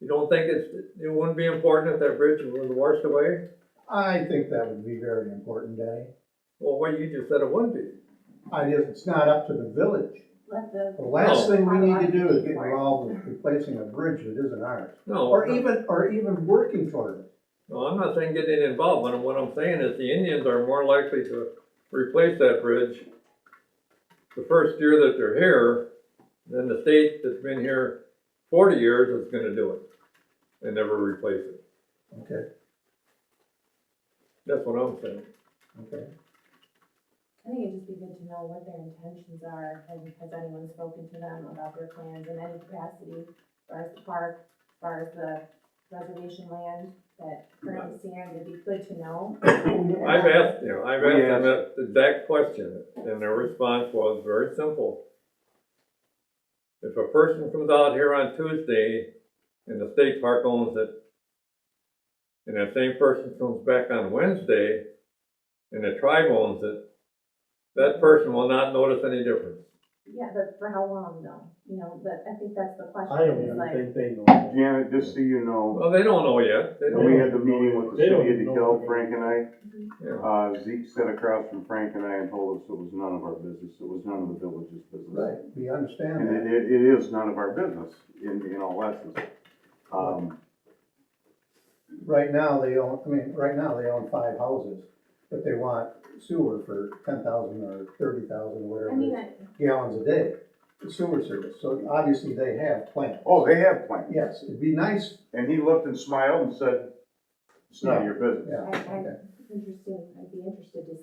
You don't think it wouldn't be important if that bridge was washed away? I think that would be very important, Danny. Well, what you just said it wouldn't be. It's not up to the village. The last thing we need to do is get involved with replacing a bridge that isn't ours. No. Or even working toward it. No, I'm not saying getting involved, but what I'm saying is the Indians are more likely to replace that bridge the first year that they're here than the state that's been here 40 years is gonna do it and never replace it. Okay, That's what I'm saying. okay. I think it'd just be good to know what their intentions are, and has anyone spoken to them about their plans in any capacity, as far as the park, as far as the reservation land that currently stands, it'd be good to know. I've asked them that exact question, and their response was very simple. If a person comes out here on Tuesday and the state park owns it, and that same person comes back on Wednesday and the tribe owns it, that person will not notice any difference. Yeah, but for how long though? You know, but I think that's the question. I don't is even like, think they know. Janet, just so you know, Well, they don't know yet. They when don't we know. had the meeting with the They don't city of know. DeKalb, Frank and I, Yeah. Zeke sat across from Frank and I and told us it was none of our business, it was none of the village's business. Right, we understand And that. it is none of our business in all essence. Right now, they own 5 houses, but they want sewer for 10,000 or 30,000, whatever I mean, it is, gallons a day, the sewer service. So obviously they have plans. Oh, they have plans. Yes, it'd be nice, And he looked and smiled and said, it's none of your business. yeah, okay. I'd be interested to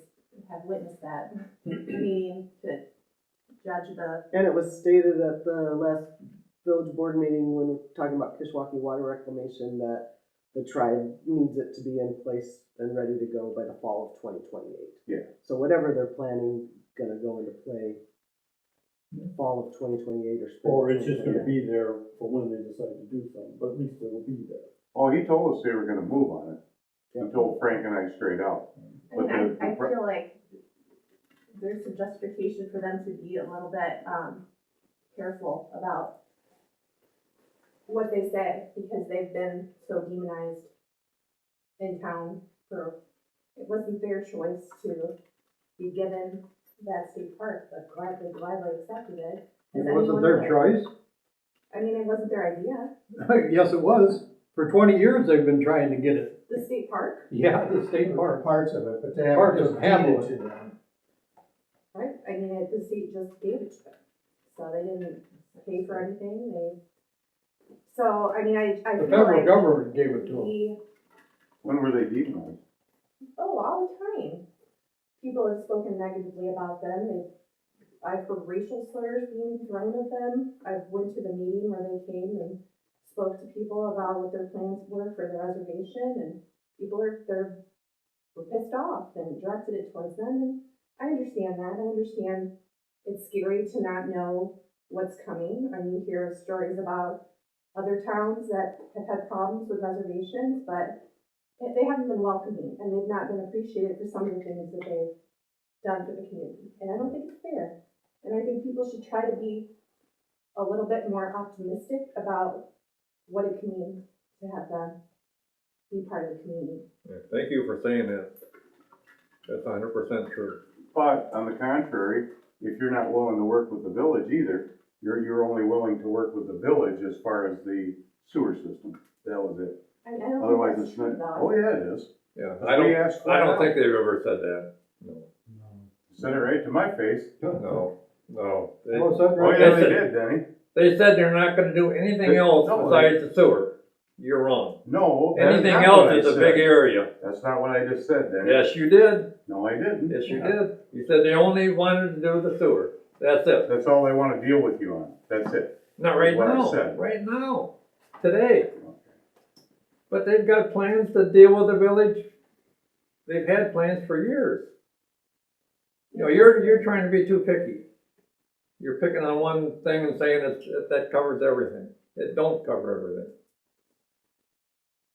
have witnessed that meeting to judge the, And it was stated at the last village board meeting when we were talking about Kishwaukee water reclamation that the tribe needs it to be in place and ready to go by the fall of 2028. Yeah. So whatever they're planning, gonna go into play fall of 2028 or spring. Or of it's just gonna 2028. be there for when they decide to do something, but at least it'll be there. Oh, he told us they were gonna move on it. He told Frank and I straight out. I mean, But I feel like there's some justification for them to be a little bit, careful about what they say, because they've been so demonized in town for, it wasn't their choice to be given that state park, but gladly accepted it. It as wasn't anyone their would. choice. I mean, it wasn't their idea, Yes, it was. For 20 years, they've been trying to get it. the state park, Yeah, the state park. Parts of it, but they Parts haven't of just deeded Hamlet. to them. right? I mean, the state just gave it to them, so they didn't pay for anything, so, I mean, I The feel federal like government gave it to them. we, when were they demonized? oh, all the time. People have spoken negatively about them, I've heard racial slurs being thrown at them, I went to the meeting where they came and spoke to people about what their plans were for the reservation, and people were pissed off and directed it towards them, and I understand that, I understand it's scary to not know what's coming, and you hear stories about other towns that have had problems with reservations, but they haven't been welcoming, and they've not been appreciated for some of the things that they've done for the community, and I don't think it's fair. And I think people should try to be a little bit more optimistic about what it can mean to have them be part of the community. Yeah, thank you for saying that. That's 100% true. But on the contrary, if you're not willing to work with the village either, you're only willing to work with the village as far as the sewer system. That was it. I don't Otherwise, think it's that's not, true, oh yeah, it is. Yeah, We asked I flat don't out. think they've ever said that. No, Said it right to my face. no. They, What's that, Oh right? yeah, Yes, they sir. did, Denny. they said they're not gonna do anything They- else no, besides the sewer. You're wrong. No, that's Anything not else what I is a said. big area. That's not what I just said, Denny. Yes, you did. No, I didn't. Yes, you did. You said they only wanted to do the sewer. That's it. That's all they wanna deal with you on. That's it. Not right What I now. said. Right now. Today. But they've got plans to deal with the village. They've had plans for years. You know, you're trying to be too picky. You're picking on one thing and saying that covers everything. It don't cover everything.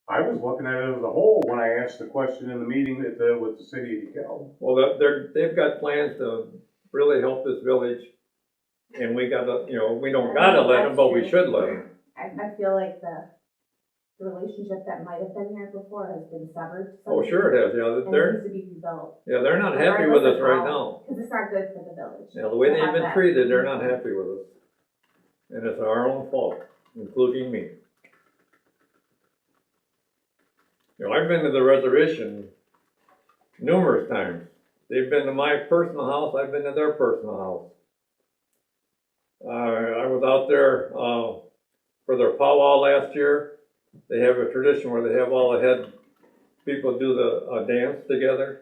I was looking at it as a whole when I asked the question in the meeting with the city of DeKalb. Well, they've got plans to really help this village. And we gotta, you know, we don't gotta let them, but we should let them. I feel like the relationship that might have been there before has been severed. to some Oh, sure it has. Yeah, degree, and they're, needs to be rebuilt. yeah, they're not happy with us right now. Because it's not good for the village. Yeah, the way to they've have been that. treated, they're not happy with us. And it's our own fault, including me. You know, I've been to the reservation numerous times. They've been to my personal house, I've been to their personal house. I was out there, for their powwow last year. They have a tradition where they have all the head people do the, dance together.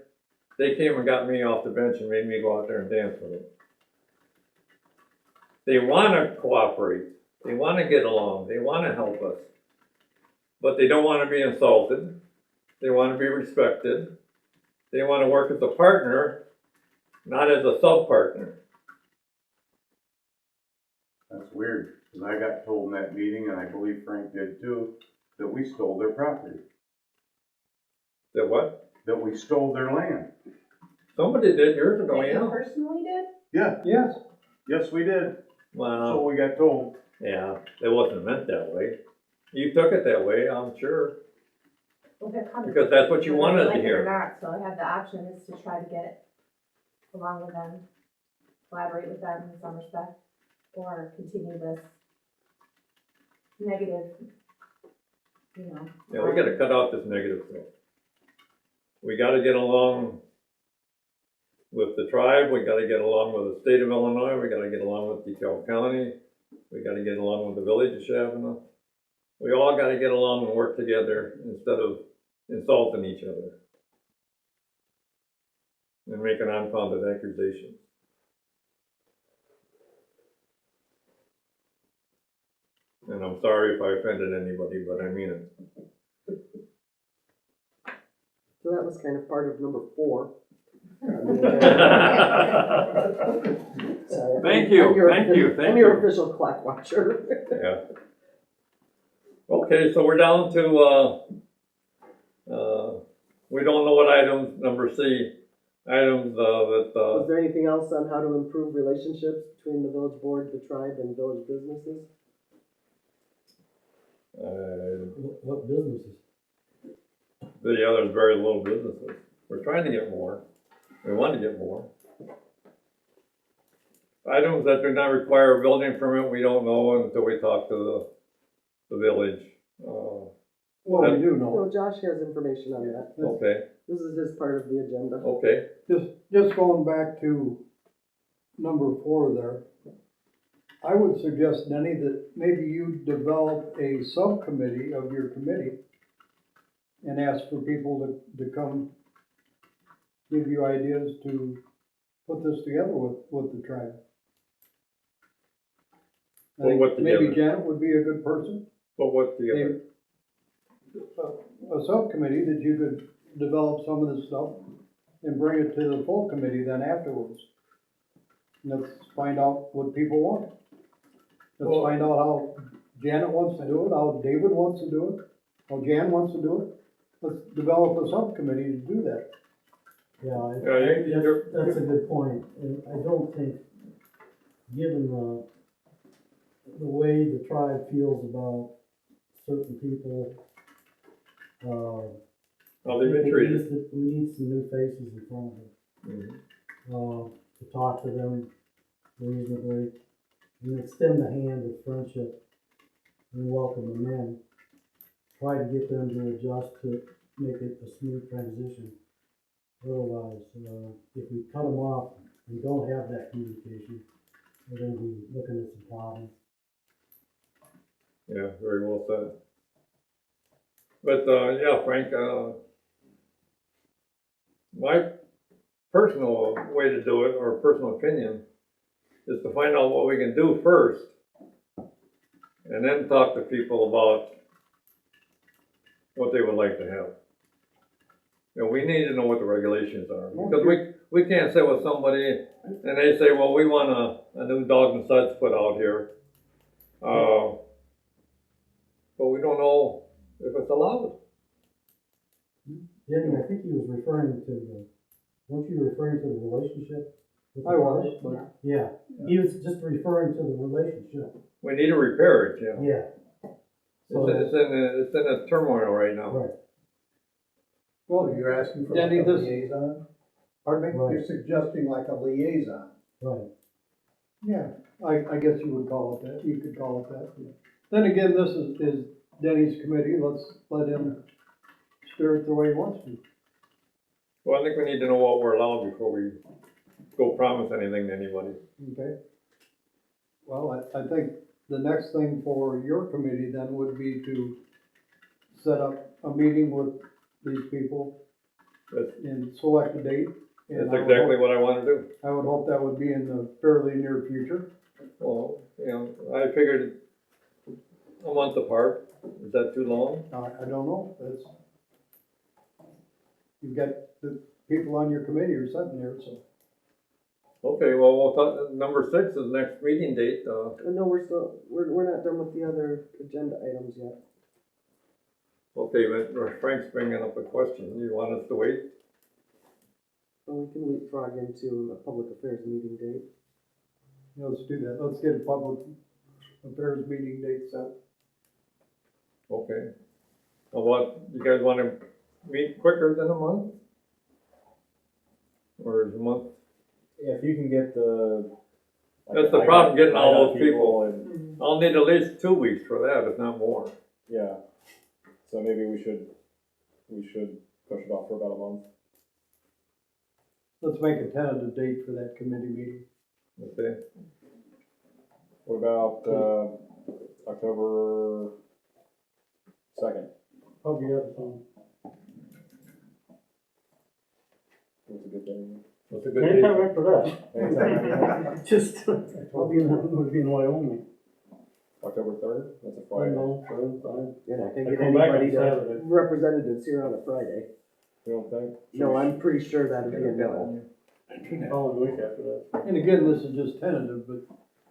They came and got me off the bench and made me go out there and dance with them. They wanna cooperate, they wanna get along, they wanna help us. But they don't wanna be insulted, they wanna be respected, they wanna work as a partner, not as a sub-partner. That's weird, because I got told in that meeting, and I believe Frank did too, that we stole their property, That what? that we stole their land. Somebody did years ago, That you yeah. personally did? Yeah, Yes. yes, we did. That's Well, what we got told. yeah, it wasn't meant that way. You took it that way, I'm sure, Well, they're coming. because that's what you Whether wanted they to like it or hear. not, so I have the option is to try to get along with them, collaborate with them in some respect, or continue this negative, you know. Yeah, we gotta cut out this negative stuff. We gotta get along with the tribe, we gotta get along with the state of Illinois, we gotta get along with DeKalb County, we gotta get along with the village of Shabbona. We all gotta get along and work together instead of insulting each other and making unfounded accusations. And I'm sorry if I offended anybody, but I mean it. So that was kind of part of number 4. Sorry, Thank I'm you, your thank offi- you, thank I'm your you. official clock watcher. Yeah. Okay, so we're down to, we don't know what items, number C, items, that, Was there anything else on how to improve relationships between the village board, the tribe, and village businesses? What businesses? the other very little businesses. We're trying to get more. We want to get more. Items that do not require a building permit, we don't know until we talk to the village. Well, we do know. No, Josh has information on that. Okay, This is his part of the agenda. okay. Just going back to number 4 there, I would suggest, Denny, that maybe you develop a subcommittee of your committee and ask for people to come give you ideas to put this together with the tribe. I Well, think what maybe together? Janet would be a good person. But what's the other? A subcommittee that you could develop some of this stuff and bring it to the full committee then afterwards. And let's find out what people want. Let's Well- find out how Janet wants to do it, how David wants to do it, how Jan wants to do it. Let's develop a subcommittee to do that. Yeah, Yeah, that's a good point, and I don't think, given the way the tribe feels about certain people, How they've been we treated. need some new faces in front of Mhm. them, to talk to them reasonably, and extend the hand of friendship and welcome them in. Try to get them to adjust to make it a smooth transition. Otherwise, if we cut them off and don't have that communication, we're gonna be looking at some problems. Yeah, very well said. But, yeah, Frank, my personal way to do it, or personal opinion, is to find out what we can do first, and then talk to people about what they would like to have. You know, we need to know what the regulations are, because we can't sit with somebody and they say, well, we want a new dog and suds put out here. But we don't know if it's allowed. Jenny, I think he was referring to weren't you referring to the relationship? with the I was, tribe? but Yeah, he was just referring to the relationship. We need to repair it, Jim. Yeah. So, It's in a turmoil right now. right, Well, you're asking for like Denny, a this- liaison? pardon me? Right. You're suggesting like a liaison. right. Yeah, I guess you would call it that, you could call it that. Yeah. Then again, this is Denny's committee, let's let him steer it the way he wants to. Well, I think we need to know what we're allowed before we go promise anything to anybody. Okay. Well, I think the next thing for your committee then would be to set up a meeting with these people That's, and select a date. And that's exactly what I want to do. I would hope that would be in the fairly near future. Well, you know, I figured a month apart. Is that too long? I don't know, you've got the people on your committee are sitting there, so. Okay, well, we'll talk, number 6 is next meeting date. No, we're not done with the other agenda items yet. Okay, but Frank's bringing up a question. You want us to wait? Well, we can leapfrog into a public affairs meeting date. Yeah, let's do that. Let's get a public affairs meeting date set. Okay. Well, what, you guys want to meet quicker than a month? Or is a month? If you can get the. That's the problem, getting all those people. and, I'll need at least 2 weeks for that, if not more. yeah, so maybe we should push it off for about a month. Let's make a tentative date for that committee meeting. Okay. What about, October 2nd? Hope you have some. What's a good day? That's a good Anytime date. after that. Anytime. Just, I'll be in Wyoming. October 3rd? That's a I Friday. know, fine. You're not I gonna get come back on anybody to, Saturday. representatives here on a Friday. You don't think? No, I'm pretty sure that'd be a no. Following week after that. And again, this is just tentative, but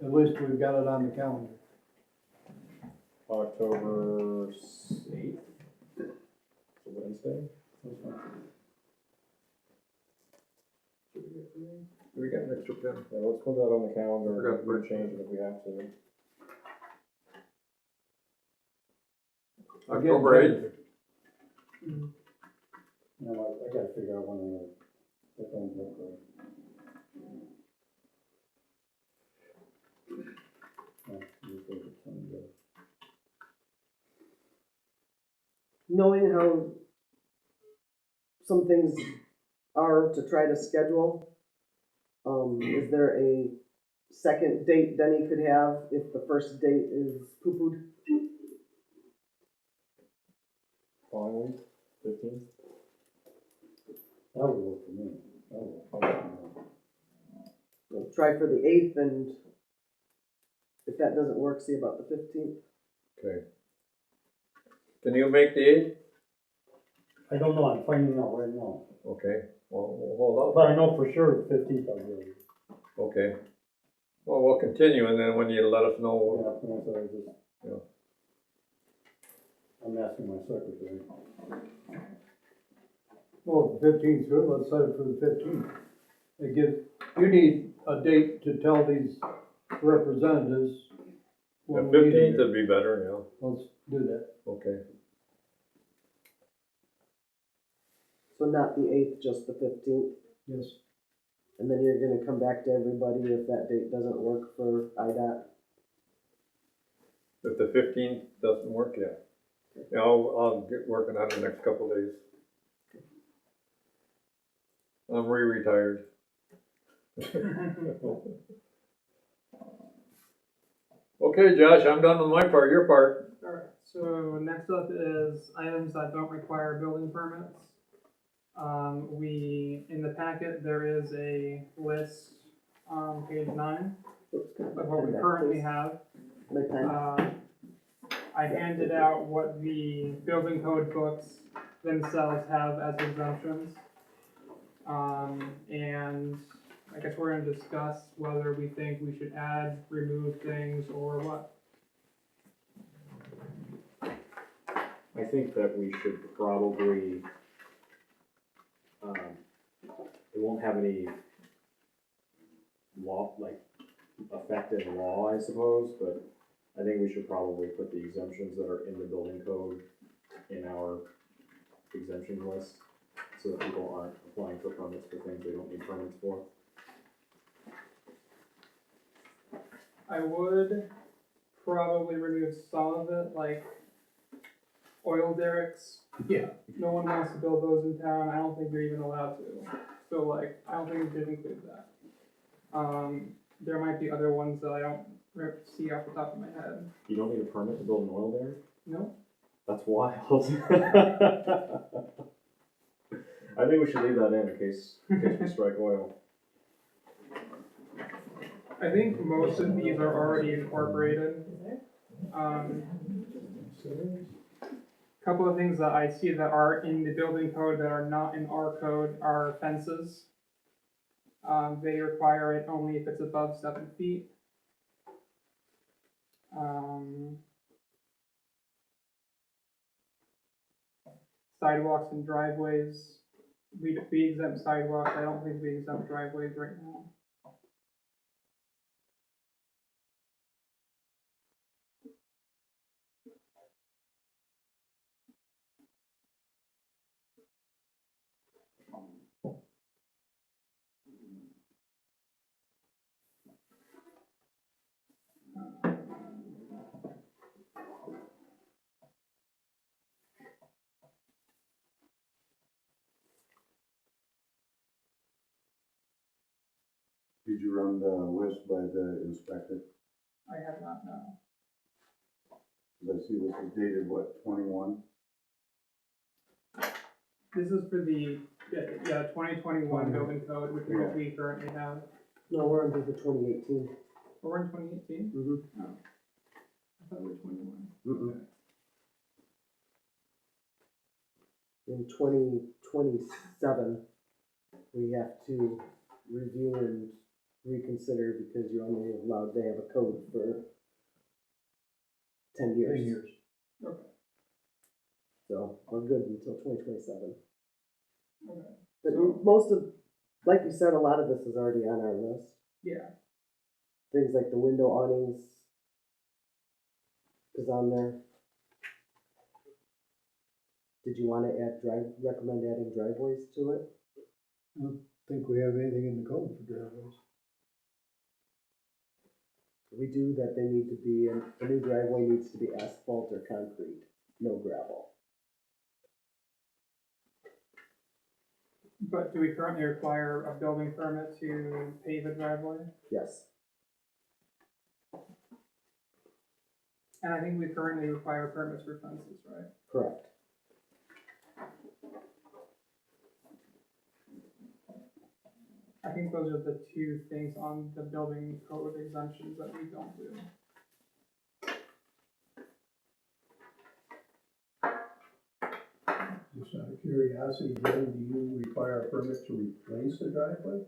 at least we've got it on the calendar. October 8th, it's a Wednesday. We got an extra pen. Yeah, let's put that on the calendar, Forgot to we'll put- change it if we have to. October 8th. You know, I gotta figure out when I'm gonna, that don't look right. Oh, just look at some of the- Knowing how some things are to try to schedule, is there a second date Denny could have if the first date is poo-pooed? Following week, 15th? That would work for me. That would work for me. We'll try for the 8th, and if that doesn't work, see about the 15th. Okay. Can you make the 8th? I don't know, I'm finding out right now. Okay, well, we'll hold But out. I know for sure the 15th I'll be able. Okay. Well, we'll continue, and then when you let us know, Yeah, that's what I just. Yeah. I'm asking my secretary. Well, the 15th, good, let's set it for the 15th. It gives, you need a date to tell these representatives. the when we need 15th it. would be better, Let's do that. yeah, okay. So not the 8th, just the 15th. Yes. And then you're gonna come back to everybody if that date doesn't work for IDOT. If the 15th doesn't work, yeah. Yeah, I'll get working on it the next couple days. I'm re-retired. Okay, Josh, I'm done with my part, your part. Alright, so next up is items that don't require building permits. In the packet, there is a list on page 9 of what we currently have. My pen. I handed out what the building code books themselves have as exemptions. And I guess we're gonna discuss whether we think we should add, remove things, or what. I think that we should probably, it won't have any law, like, effective law, I suppose, but I think we should probably put the exemptions that are in the building code in our exemption list, so that people aren't applying for permits for things they don't need permits for. I would probably remove some of it, like oil derricks. Yeah. No one wants to build those in town. I don't think you're even allowed to. So like, I don't think we should include that. There might be other ones that I don't see off the top of my head. You don't need a permit to build an oil derrick? No? That's wild. I think we should leave that in case we strike oil. I think most of these are already incorporated. Couple of things that I see that are in the building code that are not in our code are fences. They require it only if it's above 7 feet. Sidewalks and driveways. We exempt sidewalks. I don't think we exempt driveways right now. Did you run the list by the inspector? I have not, no. 'Cause I see this is dated, what, 21? This is for the, 2021 building code, which is what we currently have. No, we're under the 2018. Oh, we're in 2018? Mm-hmm. Oh. I thought we were 21. Mm-mm. In 2027, we have to review and reconsider because you're only allowed to have a code for 10 years. 10 years. Okay. So we're good until 2027. Okay. But So- most of, like you said, a lot of this is already on our list. Yeah. Things like the window awnings is on there. Did you want to recommend adding driveways to it? I don't think we have anything in the code for driveways. We do that they need to be, the new driveway needs to be asphalt or concrete, no gravel. But do we currently require a building permit to pave a driveway? Yes, And I think we currently require permits for fences, right? correct. I think those are the two things on the building code exemptions that we don't do. Just out of curiosity, Jen, do you require a permit to replace the driveway?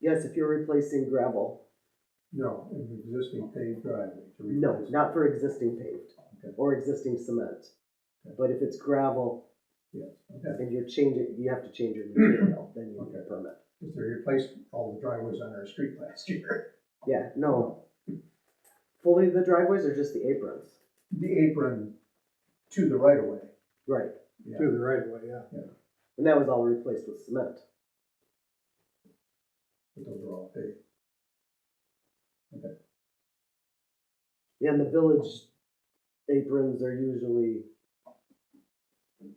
Yes, if you're replacing gravel. No, an existing paved driveway to replace. No, not for existing paved Okay. or existing cement. Okay. But if it's gravel Yes, okay. and you're changing, you have to change your material, then you need a Okay. permit. Because they replaced all the driveways on our street last year. Yeah, no. Fully the driveways or just the aprons? The apron to the right of way. Right, Yeah. To the right of way, yeah. and that was all replaced with cement. But those are all paved. Yeah, and the village aprons are usually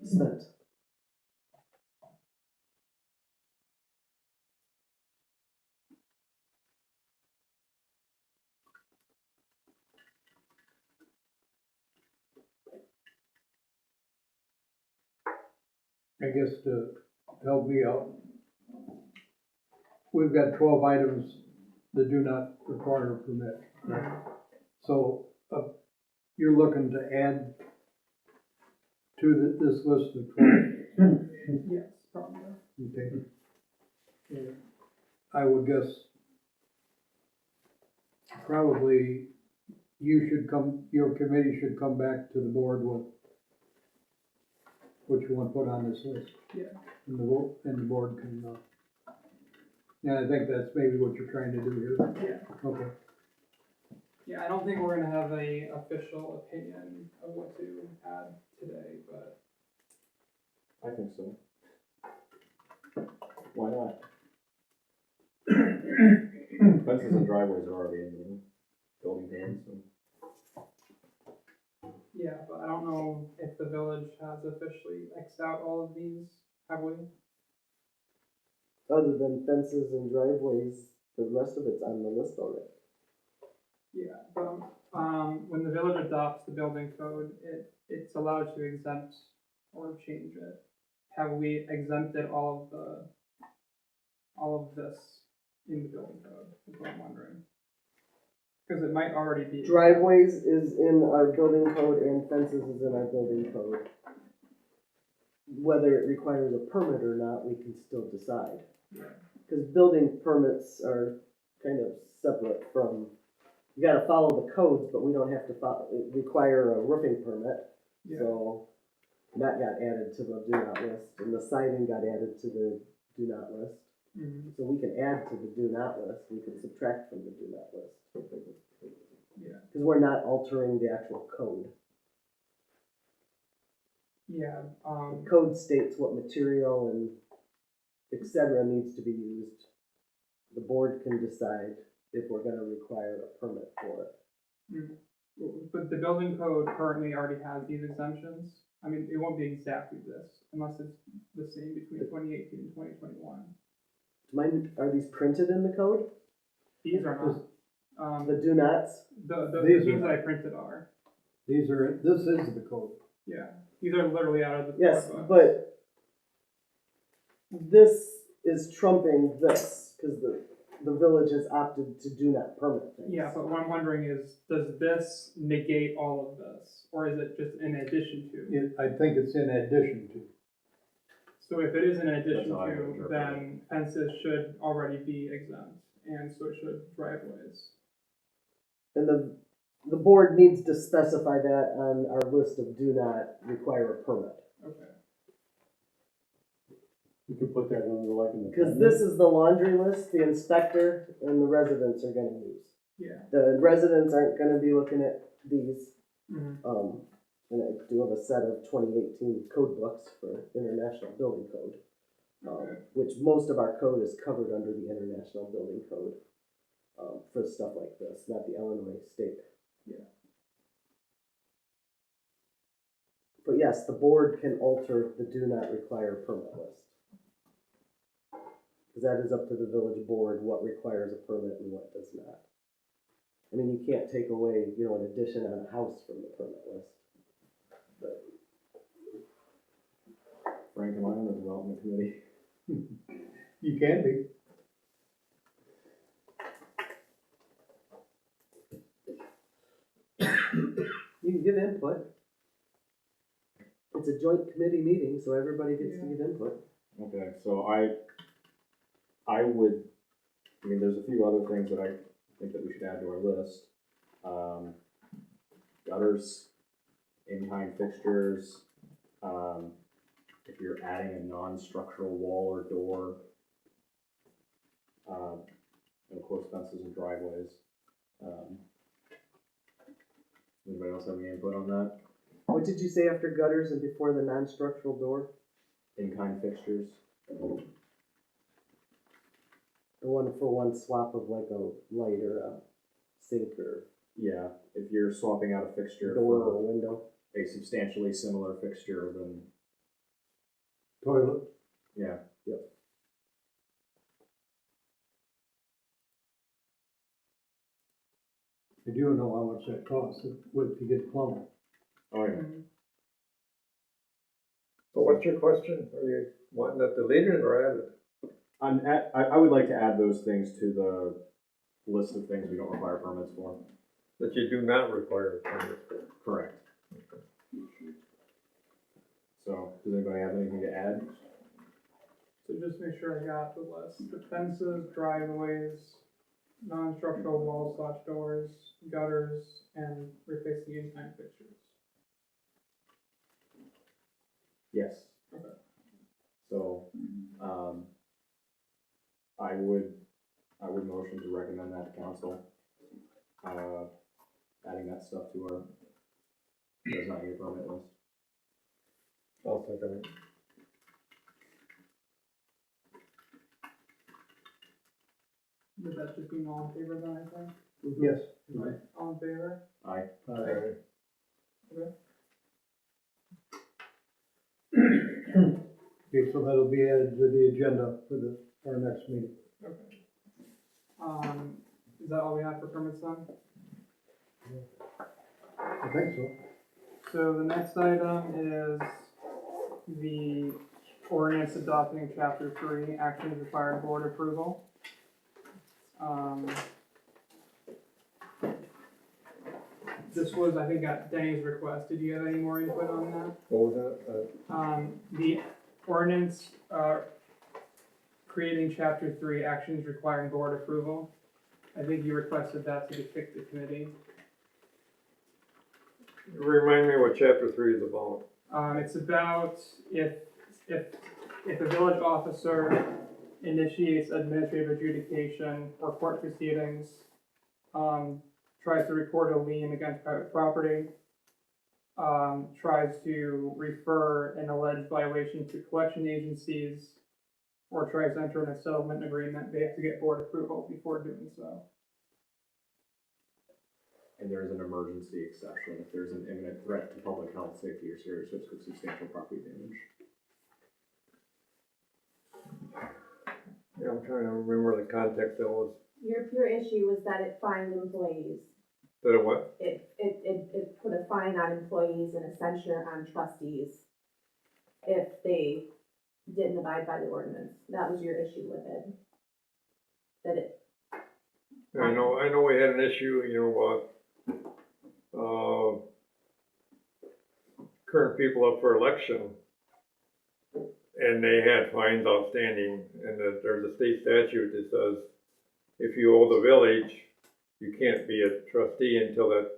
cement. I guess to help me out, we've got 12 items that do not require a permit. So, you're looking to add to this list of 12? Yes, probably. Okay. I would guess probably your committee should come back to the board with what you want put on this list. Yeah. And the board can, and I think that's maybe what you're trying to do here. Yeah. Okay. Yeah, I don't think we're gonna have a official opinion of what to add today, but I think so. Why not? Fences and driveways are already in the building code, so. yeah, but I don't know if the village has officially Xed out all of these, have we? Other than fences and driveways, the rest of it's on the list already. Yeah, but, when the village adopts the building code, it's allowed to exempt or change it. Have we exempted all of this in the building code, is what I'm wondering. Cause it might already be. Driveways is in our building code and fences is in our building code. Whether it requires a permit or not, we can still decide. Cause building permits are kind of separate from, you gotta follow the codes, but we don't have to require a roofing permit. Yeah. So that got added to the do not list, and the siding got added to the do not list. Mhm. So we can add to the do not list, we can subtract from the do not list. Yeah, Because we're not altering the actual code. yeah, The code states what material and et cetera needs to be used. The board can decide if we're gonna require a permit for it. mhm. But the building code currently already has these exemptions. I mean, it won't be exactly this, unless it's the same between 2018 and 2021. Are these printed in the code? These are not. The do nots? The These things are- that I printed are, This is the code. yeah, these are literally out of the. Yes, code book. but this is trumping this, because the village has opted to do not permit things. Yeah, but what I'm wondering is, does this negate all of this, or is it just in addition to? I think it's in addition to. So if it is in addition That's how I would to, interpret then fences should already be exempt, and so should driveways. And the board needs to specify that on our list of do not require a permit. Okay. You could put that under like an. Because this is the laundry list the inspector and the residents are gonna use. Yeah. The residents aren't gonna be looking at these. Mm-hmm. And I do have a set of 2018 code books for International Building Code. Okay. Which most of our code is covered under the International Building Code. For stuff like this, not the Illinois state. Yeah. But yes, the board can alter the do not require permit list. Because that is up to the village board what requires a permit and what does not. I mean, you can't take away, an addition on a house from the permit list. But Frank, am I on the development committee? You can be. you can give input. It's a joint committee meeting, so everybody gets to Yeah. give input. Okay, so I would, there's a few other things that I think that we should add to our list. Gutters, in-kind fixtures, if you're adding a non-structural wall or door, and of course fences and driveways. Anybody else have any input on that? What did you say after gutters and before the non-structural door? In-kind fixtures? The one swap of like a light or a sink or Yeah, if you're swapping out a fixture door or for window. a substantially similar fixture, then, Toilet. yeah. You do know how much that costs if you get plumbing. Oh, yeah. Mm-hmm. So what's your question? Are you wanting that deleted or added? I would like to add those things to the list of things we don't require permits for. That you do not require permits for? Correct. So, does anybody have anything to add? So just make sure I got the list. The fences, driveways, non-structural walls/doors, gutters, and replace the in-kind fixtures. Yes. Okay. So, I would motion to recommend that to council. Adding that stuff to our does not need a permit list. I'll second it. Would that just be all in favor then, I think? Yes. Right. All in favor? Aye. Okay. Okay, so that'll be added to the agenda for our next meeting. Okay. Is that all we have for permits then? I think so. So the next item is the ordinance adopting chapter 3, actions required board approval. This was, I think, at Denny's request. Did you have any more input on that? What was that? The ordinance, creating chapter 3, actions requiring board approval. I think you requested that to depict the committee. Remind me what chapter 3 is about. It's about if a village officer initiates administrative adjudication or court proceedings, tries to record a lien against private property, tries to refer an alleged violation to collection agencies, or tries to enter in a settlement agreement, they have to get board approval before doing so. And there is an emergency exception if there's an imminent threat to public health, safety, or serious risk of substantial property damage. Yeah, I'm trying to remember the context that was. Your issue was that it fined employees. That it what? It put a fine on employees and a censure on trustees if they didn't abide by the ordinance. That was your issue with it. That it, I know we had an issue, about, current people up for election and they had fines outstanding, and there's a state statute that says if you owe the village, you can't be a trustee until that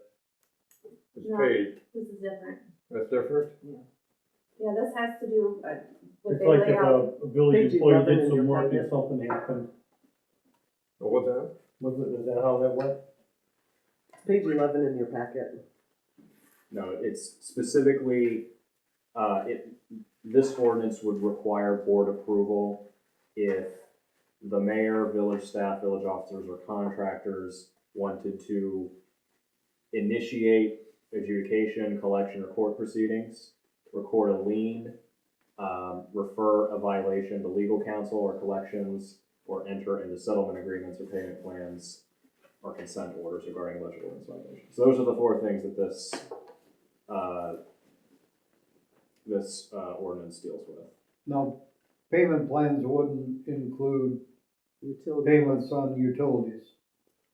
is No. paid. This is different. That's different? Yeah, this has to do, what It's they like lay if out. a village Page employee 11 did in some your work and packet. something happened, What was that? is that how that went? Page 11 in your packet. No, it's specifically, this ordinance would require board approval if the mayor, village staff, village officers, or contractors wanted to initiate adjudication, collection, or court proceedings, record a lien, refer a violation to legal counsel or collections, or enter into settlement agreements or payment plans or consent orders regarding alleged ordinance violations. So those are the four things that this ordinance deals with. Now, payment plans wouldn't include Utility. payments on utilities.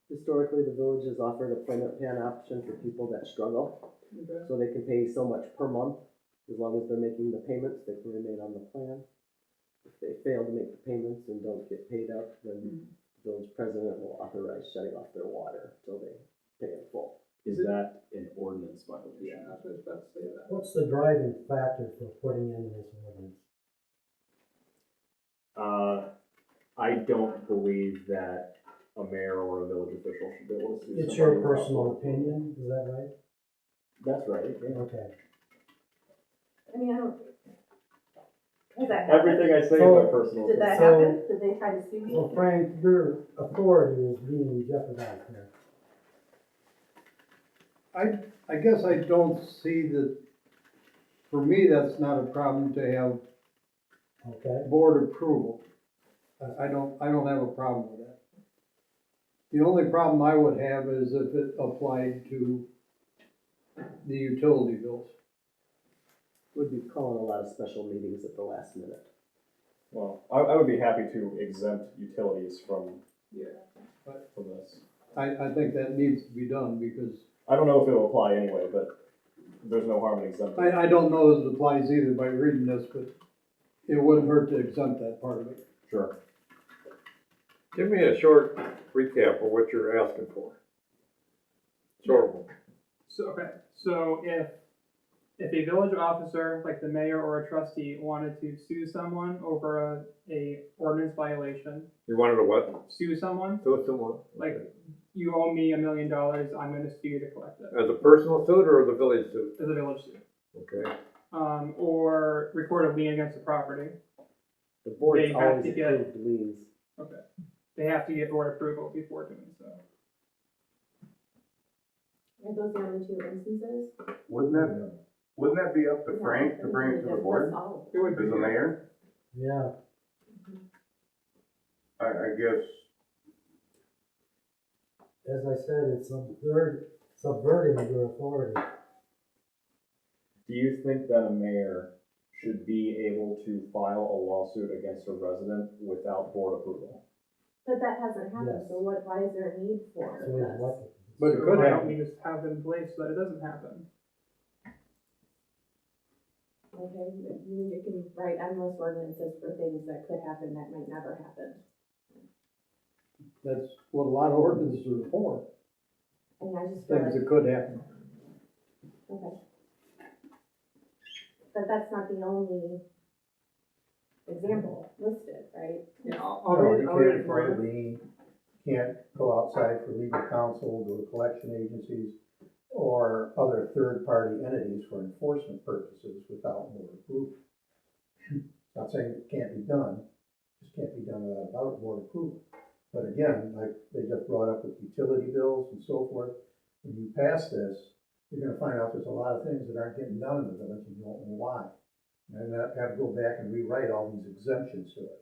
Historically, the village has offered a payment plan option for people that struggle. Okay. So they can pay so much per month. As long as they're making the payments, they can remain on the plan. If they fail to make the payments and don't get paid up, then the village president will authorize shutting off their water until they pay in full. Is that an ordinance violation? Yeah, that's what I was about to say that. What's the driving factor for putting in this ordinance? I don't believe that a mayor or a village official should be able to sue It's somebody your without personal board approval. opinion, is that right? That's right. Yeah. Okay. I mean, I don't. Has that happened? Everything I say is So- my personal Did that opinion. happen? Did they try to sue So you? Frank, your authority is being jeopardized here. I guess I don't see that, for me, that's not a problem to have Okay? board approval. I don't have a problem with that. The only problem I would have is if it applied to the utility bills. Would be calling a lot of special meetings at the last minute. Well, I would be happy to exempt utilities from Yeah. this. I think that needs to be done because I don't know if it'll apply anyway, but there's no harm in exempting. I don't know that it applies either by reading this, but it wouldn't hurt to exempt that part of it. Sure. Give me a short recap of what you're asking for. Short one. So, okay, so if a village officer, like the mayor or a trustee, wanted to sue someone over a ordinance violation, You wanted a what? sue someone, Sue someone? like, you owe me $1 million, I'm gonna sue you to collect it, As a personal suit or as a village suit? as a village suit. Okay. Or record a lien against the property. The board's They have always to get- approved liens. Okay. They have to get board approval before doing so. Are those the only two instances? Wouldn't that be up to Frank to bring it to the board It would as be. a mayor? Yeah. I guess, As I said, it's subverting your authority. Do you think that a mayor should be able to file a lawsuit against a resident without board approval? But that hasn't happened, Yes. so why is there a need for So he's this? elected. But it So could why happen. don't we just have it in place so that it doesn't happen? Okay, you can write endless ordinances for things that could happen that might never happen. That's what a lot of ordinances are for, I mean, I just feel things like, that could happen. okay. But that's not the only example listed, right? Yeah, No, I'll read you it can't for write a you. lien, can't go outside for legal counsel, go to collection agencies, or other third-party entities for enforcement purposes without board approval. Not saying it can't be done, just can't be done without board approval. But again, like they just brought up with utility bills and so forth, when you pass this, you're gonna find out there's a lot of things that aren't getting done in the village and you don't know why. And I have to go back and rewrite all these exemptions to it.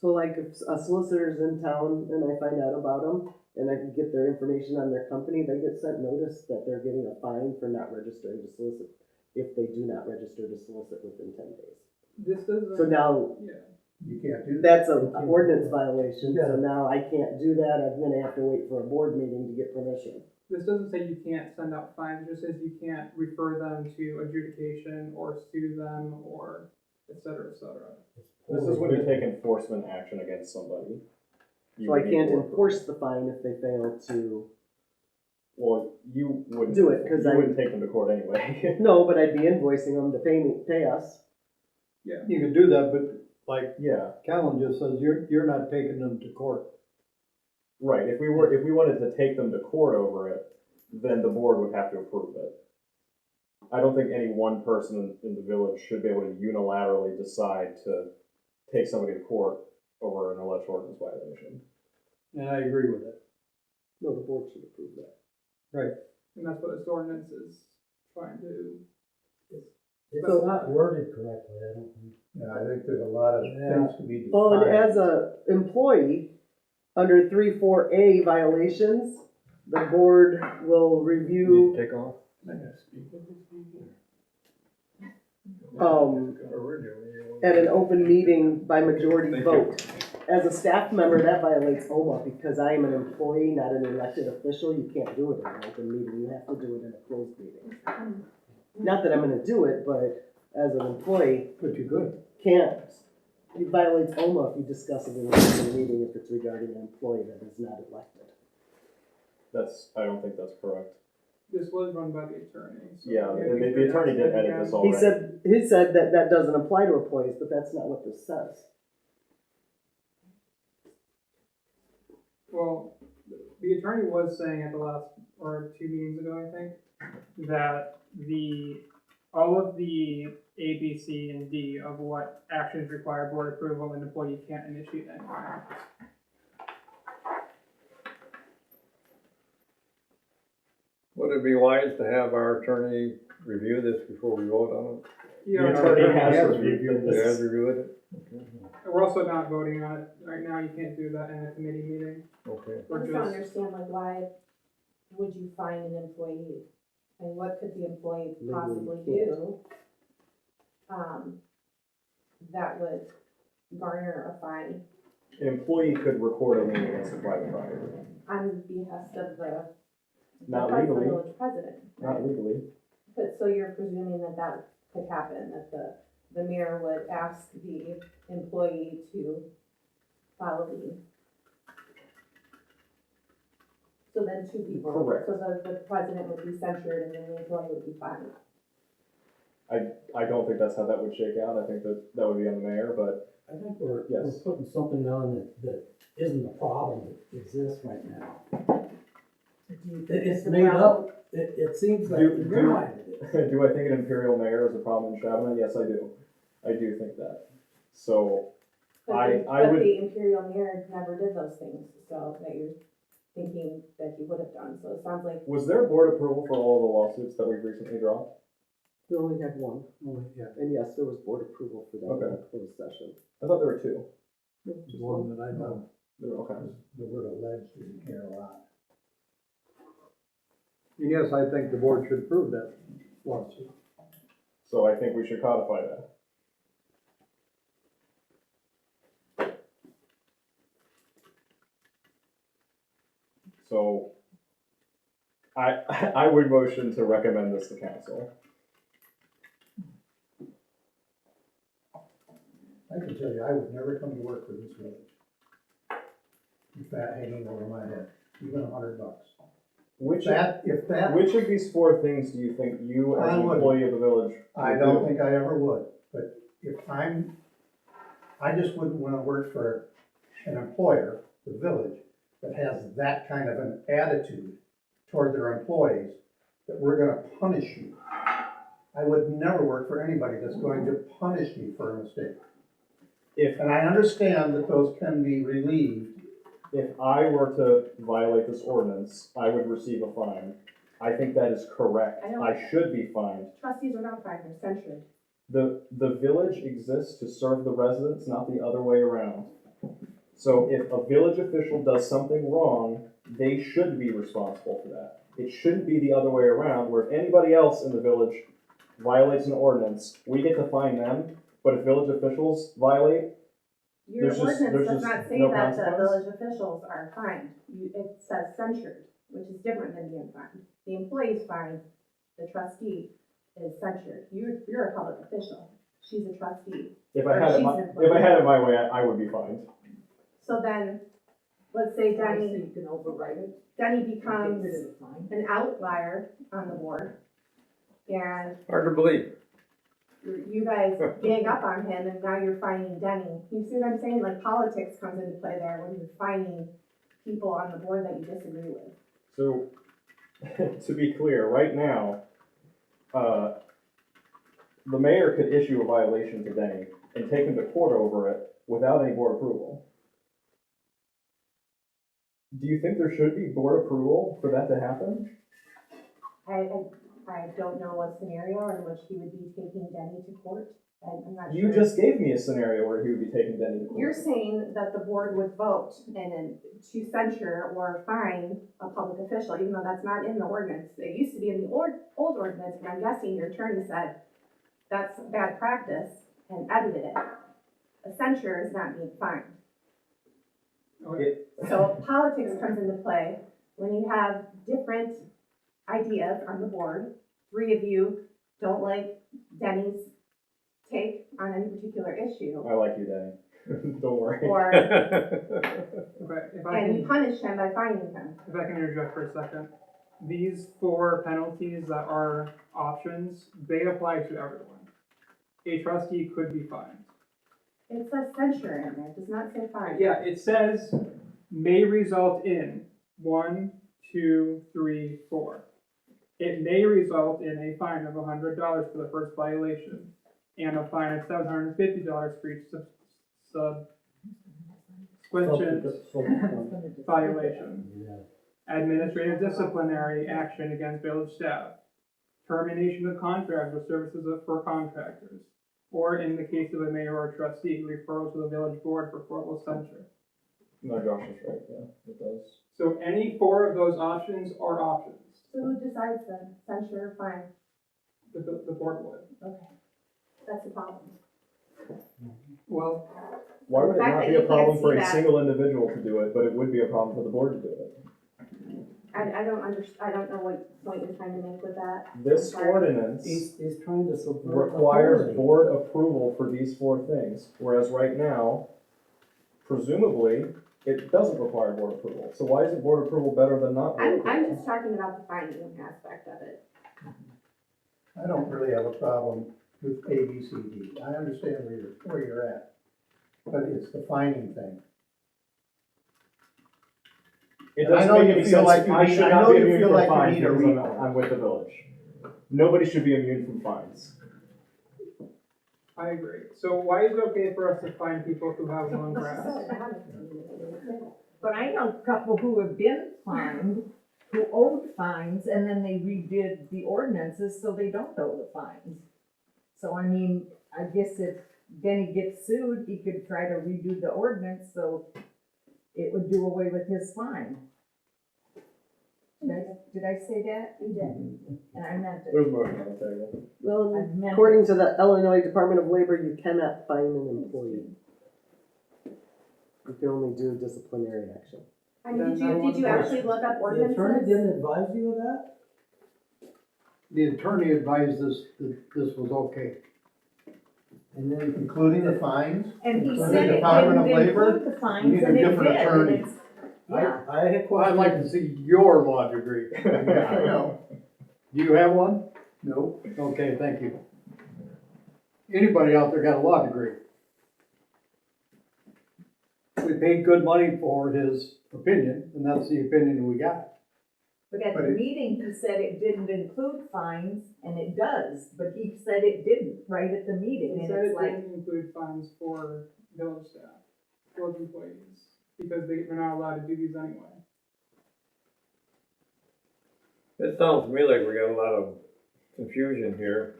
So like if a solicitor's in town and I find out about them and I can get their information on their company, they get sent notice that they're getting a fine for not registering to solicit, if they do not register to solicit within 10 days. This doesn't. So now, Yeah. You can't do that. that's an ordinance violation, Yeah. so now I can't do that, I'm gonna have to wait for a board meeting to get permission. This doesn't say you can't send out fines, it just says you can't refer them to adjudication or sue them or et cetera, et cetera. This is when you take enforcement action against somebody. You So I would need can't board enforce approval. the fine if they fail to, Well, you wouldn't. Do it, 'cause you I- wouldn't take them to court anyway. no, but I'd be invoicing them to pay us. You could do that, but like Yeah, Callan just says, you're not taking them to court. right. If we wanted to take them to court over it, then the board would have to approve it. I don't think any one person in the village should be able to unilaterally decide to take somebody to court over an alleged ordinance violation. And I agree with it. No, the board should approve that. And that's what this ordinance is trying to, It's not worded correctly, I don't think. Yeah, I think there's a lot of things to be defined. Well, and as a employee, under 3(4)A violations, the board will review, Take off. at an open meeting by majority vote. As a staff member, that violates OMA, because I am an employee, not an elected official. You can't do it in an open meeting, you have to do it in a closed meeting. Not that I'm gonna do it, but as an employee, But you could. can't, it violates OMA if you discuss it in an open meeting if it's regarding an employee that is not elected. I don't think that's correct. this was run by the attorney. So Yeah, maybe the attorney did edit this already. He said that that doesn't apply to employees, but that's not what this says. Well, the attorney was saying at the last, or 2 meetings ago, I think, that all of the A, B, C, and D of what actions require board approval, an employee can't initiate anyway. Would it be wise to have our attorney review this before we vote on it? The attorney has reviewed They this. have reviewed it? We're also not voting on it right now, you can't do that in a committee meeting. Okay. I We're just don't just, understand, like, why would you fine an employee? And what could the employee possibly Legally, do? That would garner a fine An employee could record a lien against a private property. on behest of the Not the legally, village president. not legally. But so you're presuming that that could happen, that the mayor would ask the employee to file a lien? So then two people. Correct. So the president would be censured and then the employee would be fined. I don't think that's how that would shake out. I think that would be on the mayor, but I think we're Yes. putting something on that isn't a problem that exists right now. It's The made problem- up, it seems like Do- you're do- right, it is. do I think an imperial mayor is a problem in Shabbona? Yes, I do. I do think that. So, I But would- the imperial mayor never did those things, so that you're thinking that he would have done, so it sounds like, was there board approval for all the lawsuits that we've recently dropped? We only had one, Yeah, and yes, there was board approval for that in Okay. the closed session. I thought there were two. the one that I know. Okay. The word alleged didn't care a lot. Yes, I think the board should approve that lawsuit. So I think we should codify that. So I would motion to recommend this to council. I can tell you, I would never come to work for this village. With that hanging over my head, even $100. Which If that, which of these four things do you think you as I an would- employee of the village I would don't do? think I ever would, but I just wouldn't wanna work for an employer, the village, that has that kind of an attitude toward their employees, that we're gonna punish you. I would never work for anybody that's going to punish me for a mistake. If And I understand that those can be relieved. If I were to violate this ordinance, I would receive a fine. I think that is correct. I don't- I should be fined. trustees are not fined, they're censured. The village exists to serve the residents, not the other way around. So if a village official does something wrong, they should be responsible for that. It shouldn't be the other way around, where if anybody else in the village violates an ordinance, we get to fine them, but if village officials violate, Your There's just- ordinance there's does just not say no that the consequence? village officials are fined. It says censured, which is different than being fined. The employee's fined, the trustee is censured. You're a public official. she's a trustee. If I Or had it she's my, an employee. if I had it my way, I would be fined. So then, let's say So Denny, you can override it, Denny get becomes rid of the fine. an outlier on the board. And Hard to believe. you guys gang up on him and now you're fining Denny. You see what I'm saying? Like politics comes into play there when you're fining people on the board that you disagree with. So, to be clear, right now, the mayor could issue a violation to Denny and take him to court over it without any board approval. Do you think there should be board approval for that to happen? I don't know what scenario in which he would be taking Denny to court. I'm not sure. You just gave me a scenario where he would be taking Denny to court. You're saying that the board would vote to censure or fine a public official, even though that's not in the ordinance. It used to be in the old ordinance, but I'm guessing your attorney said that's bad practice and edited it. A censure is not being fined. Okay. So politics comes into play when you have different ideas on the board. 3 of you don't like Denny's take on any particular issue, I like you, Denny. Don't worry. or, Okay, and you punish him by fining him. if I can interject for a second, these 4 penalties that are options, they apply to everyone. A trustee could be fined. It says censure in there, it does not say fine. Yeah, it says may result in 1, 2, 3, 4. It may result in a fine of $100 for the first violation and a fine of $750 for each subsequent violation. Yeah. Administrative disciplinary action against village staff. Termination of contract with services for contractors. Or in the case of a mayor or trustee, referral to the village board for formal censure. No, Josh is right, yeah, it does. So any 4 of those options are options. So who decides then, censure or fine? The board would. Okay, that's the problem. Well, Why would it The fact not that be you a problem can't for see a that- single individual to do it, but it would be a problem for the board to do it? I don't I don't know what point you're trying to make with that. This Sorry. ordinance He's trying to subvert requires authority. board approval for these 4 things, whereas right now, presumably, it doesn't require board approval. So why isn't board approval better than not board I'm approval? just talking about the fining aspect of it. I don't really have a problem with A, B, C, D. I understand where you're at, but it's the fining thing. It And I doesn't know make you any feel sense. like you I need- should I not know be you immune feel from like you fines need a because recall. I'm with the village. Nobody should be immune from fines. I agree. So why is it okay for us to fine people who have long grass? But I know a couple who have been fined, who owed fines, and then they redid the ordinances so they don't owe the fines. So I mean, I guess if Benny gets sued, he could try to redo the ordinance so it would do away with his fine. Did I say that? You did. And I meant it. There's a motion on the table. Well, I meant according it. to the Illinois Department of Labor, you cannot fine an employee. You can only do disciplinary action. I mean, did you actually look up The attorney ordinances? didn't advise you of that? The attorney advised us that this was okay. And then including the fines? And he Including said the it Department of didn't Labor? include the We fines, need a and it different did, and attorney. it's, yeah. I had I'd questions. like to see your law degree. Yeah, I know. Do you have one? No. Okay, thank you. Anybody out there got a law degree? We paid good money for his opinion, and that's the opinion we got. But at But the it- meeting, he said it didn't include fines, and it does, but he said it didn't, right at the meeting, It and said it's it like, didn't include fines for village staff, village employees, because they're not allowed to do these anyway. It sounds to me like we got a lot of confusion here.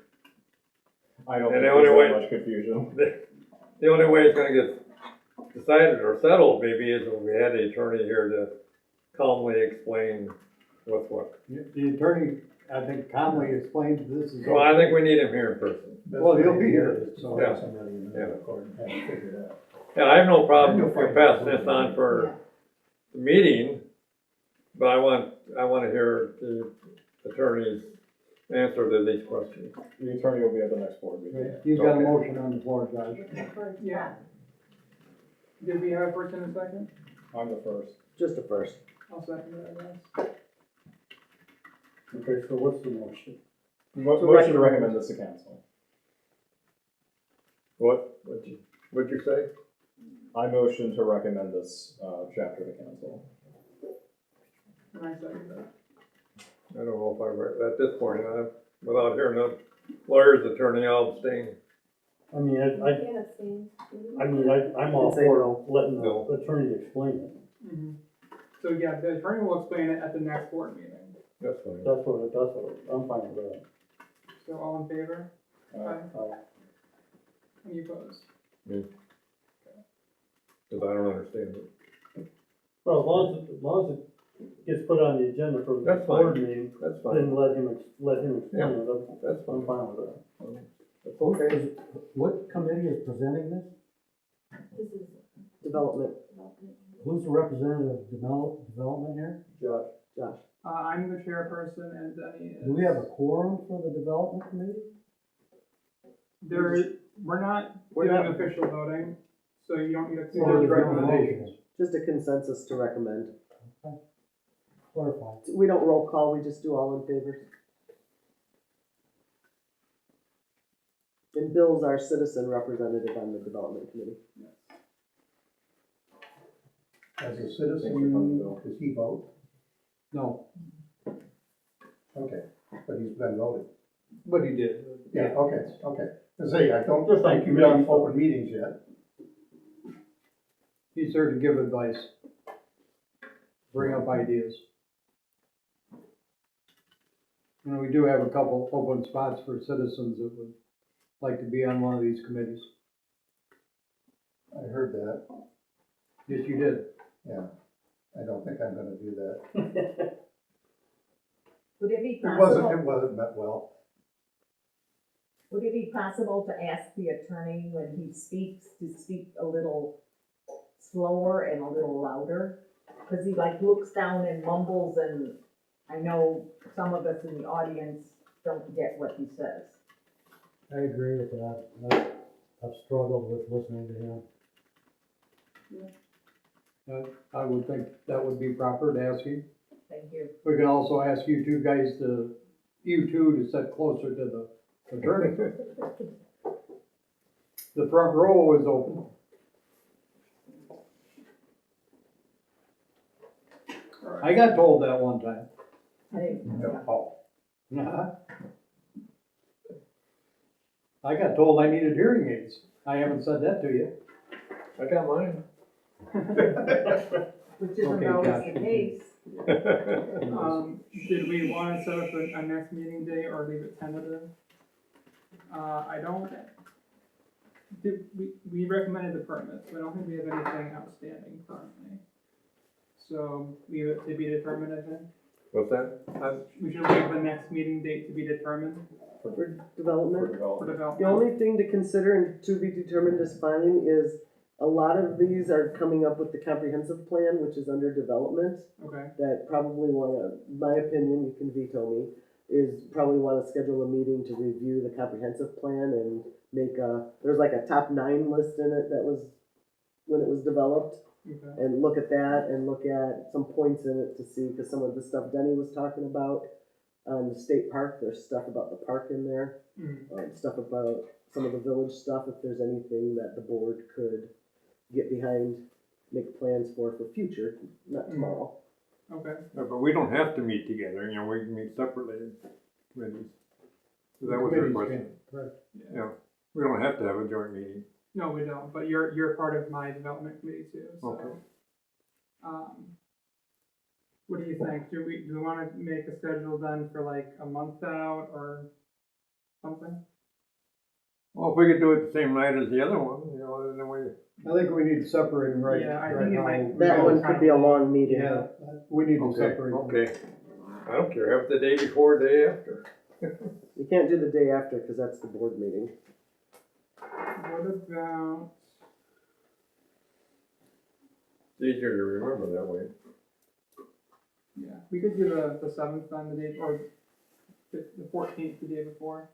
I don't And think the only there's way- that much confusion. The only way it's gonna get decided or settled maybe is if we had the attorney here to calmly explain what's what. The attorney, I think calmly explained this is. Well, I think we need him here in person. Well, he'll be here, So Yeah. have somebody in the court and have it figured out. Yeah, I have no problem You'll if find you're passing out. this on for the meeting, but I wanna hear the attorney's answer to these questions. The attorney will be at the next board meeting. You've got a Okay. motion on the floor, Josh. Yeah. Did we have a first and a second? I'm the first. Just a first. I'll second it, I guess. Okay, so what's the motion? Motion to recommend this to council. What'd you say? I motion to recommend this, chapter to council. And I second it. I don't know if at this point, without hearing the lawyer's attorney, I'll abstain. I mean, Can't abstain. I'm all Say for no. letting No. the attorney explain it. Mm-hmm. So yeah, the attorney will explain it at the next board meeting. That's fine. I'm fine with that. So all in favor? Aye. Any opposed? Because I don't understand it. Well, as long as it gets put on the agenda for the That's board fine. meeting, That's fine. then let him explain it. That's I'm fine. fine with that. That's okay. What committee is presenting this? This is Development, development. Who's the representative of development here? Josh. Josh. I'm the chairperson and Denny is. Do we have a quorum for the development committee? We're not We're doing not- official voting, so you don't need to. So there's recommendations. Just a consensus to recommend. Clarify. We don't roll call, we just do all in favor. And Bill's our citizen representative on the development committee. As a Thanks for coming, citizen, Bill. does he vote? No, Okay, but he's been voting. but he did. Yeah, okay. I say, I don't Just like think you've done committees. open meetings yet. He's there to give advice. Bring up ideas. You know, we do have a couple open spots for citizens that would like to be on one of these committees. I heard that. Yes, you did. Yeah, I don't think I'm gonna do that. Would it be It possible, wasn't met well. would it be possible to ask the attorney when he speaks to speak a little slower and a little louder? Cause he like looks down and mumbles, and I know some of us in the audience don't get what he says. I agree with that. I've struggled with listening to him. I would think that would be proper to ask you. Thank you. We can also ask you two to sit closer to the attorney. The front row is open. I got told that one time. I didn't, Oh, Uh-huh. I got told I needed hearing aids. I haven't said that to you. I got mine. which isn't Okay, always Josh, the case. Did we wanna set up a next meeting date or leave it tentative? I don't, we recommended the permits, we don't think we have anything outstanding currently. So leave it to be determined, I think. What's that? We should leave the next meeting date to be determined For For development, for development. development. the only thing to consider and to be determined is fine is a lot of these are coming up with the comprehensive plan, which is under development. Okay, That probably wanna, my opinion, you can veto me, is probably wanna schedule a meeting to review the comprehensive plan and make there's like a top 9 list in it that was, when it was developed, okay. and look at that and look at some points in it to see, cause some of the stuff Denny was talking about on the state park, there's stuff about the park in there, stuff about some of the village stuff, if there's anything that the board could get behind, make plans for future, not tomorrow. Okay, No, but we don't have to meet together, you know, we can meet separately in committees. So that was your Committees question. can, correct. Yeah, we don't have to have a joint meeting. no, we don't, but you're part of my development committee too, so. Okay. What do you think? Do we wanna make a schedule then for like a month out or something? Well, if we could do it the same night as the other one, you know, then we, I think we need to separate them right, Yeah, I right think it now. might- That Yeah, one it's could be a long meeting. Yeah, we need to okay, separate them. okay. I don't care, have it the day before, day after. You can't do the day after, cause that's the board meeting. What about, It's easier to remember that way. yeah, we could do the 7th on the day, or the 14th, the day before.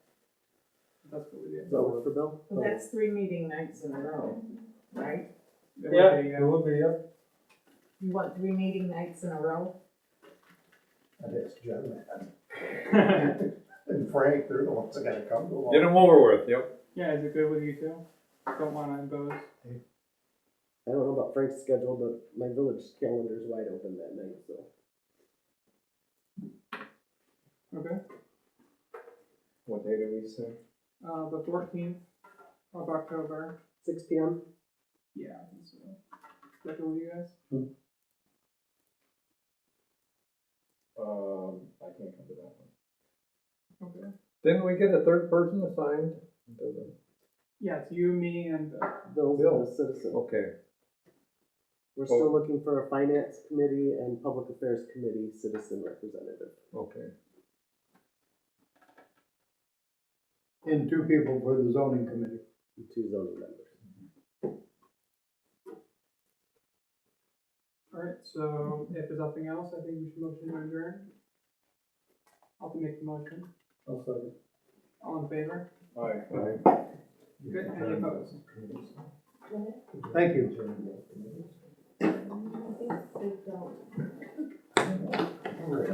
That's what we Does did. that work for Bill? Well, that's 3 meeting nights in a row, right? It Yeah, would be, it would be, yeah. You want 3 meeting nights in a row? And it's Jen that. And Frank, they're the ones that gotta come to Get them. them over with, yep. Yeah, is it good with you too? Don't wanna impose. I don't know about Frank's schedule, but my village calendar is wide open that night, so. Okay. What day did we say? The 14th of October. 6 PM? Yeah, I think so. Is that good with you guys? I can't come to that one. Okay. Didn't we get a third person assigned? Yeah, it's you, me, and Bill's Bill. a citizen. Okay, We're still looking for a finance committee and public affairs committee citizen representative. okay. And 2 people for the zoning committee. And 2 zoning members. alright, so if there's nothing else, I think we should motion to adjourn. I'll have to make the motion. I'll second. All in favor? Aye. Good, any opposed? Thank you. They don't. Right.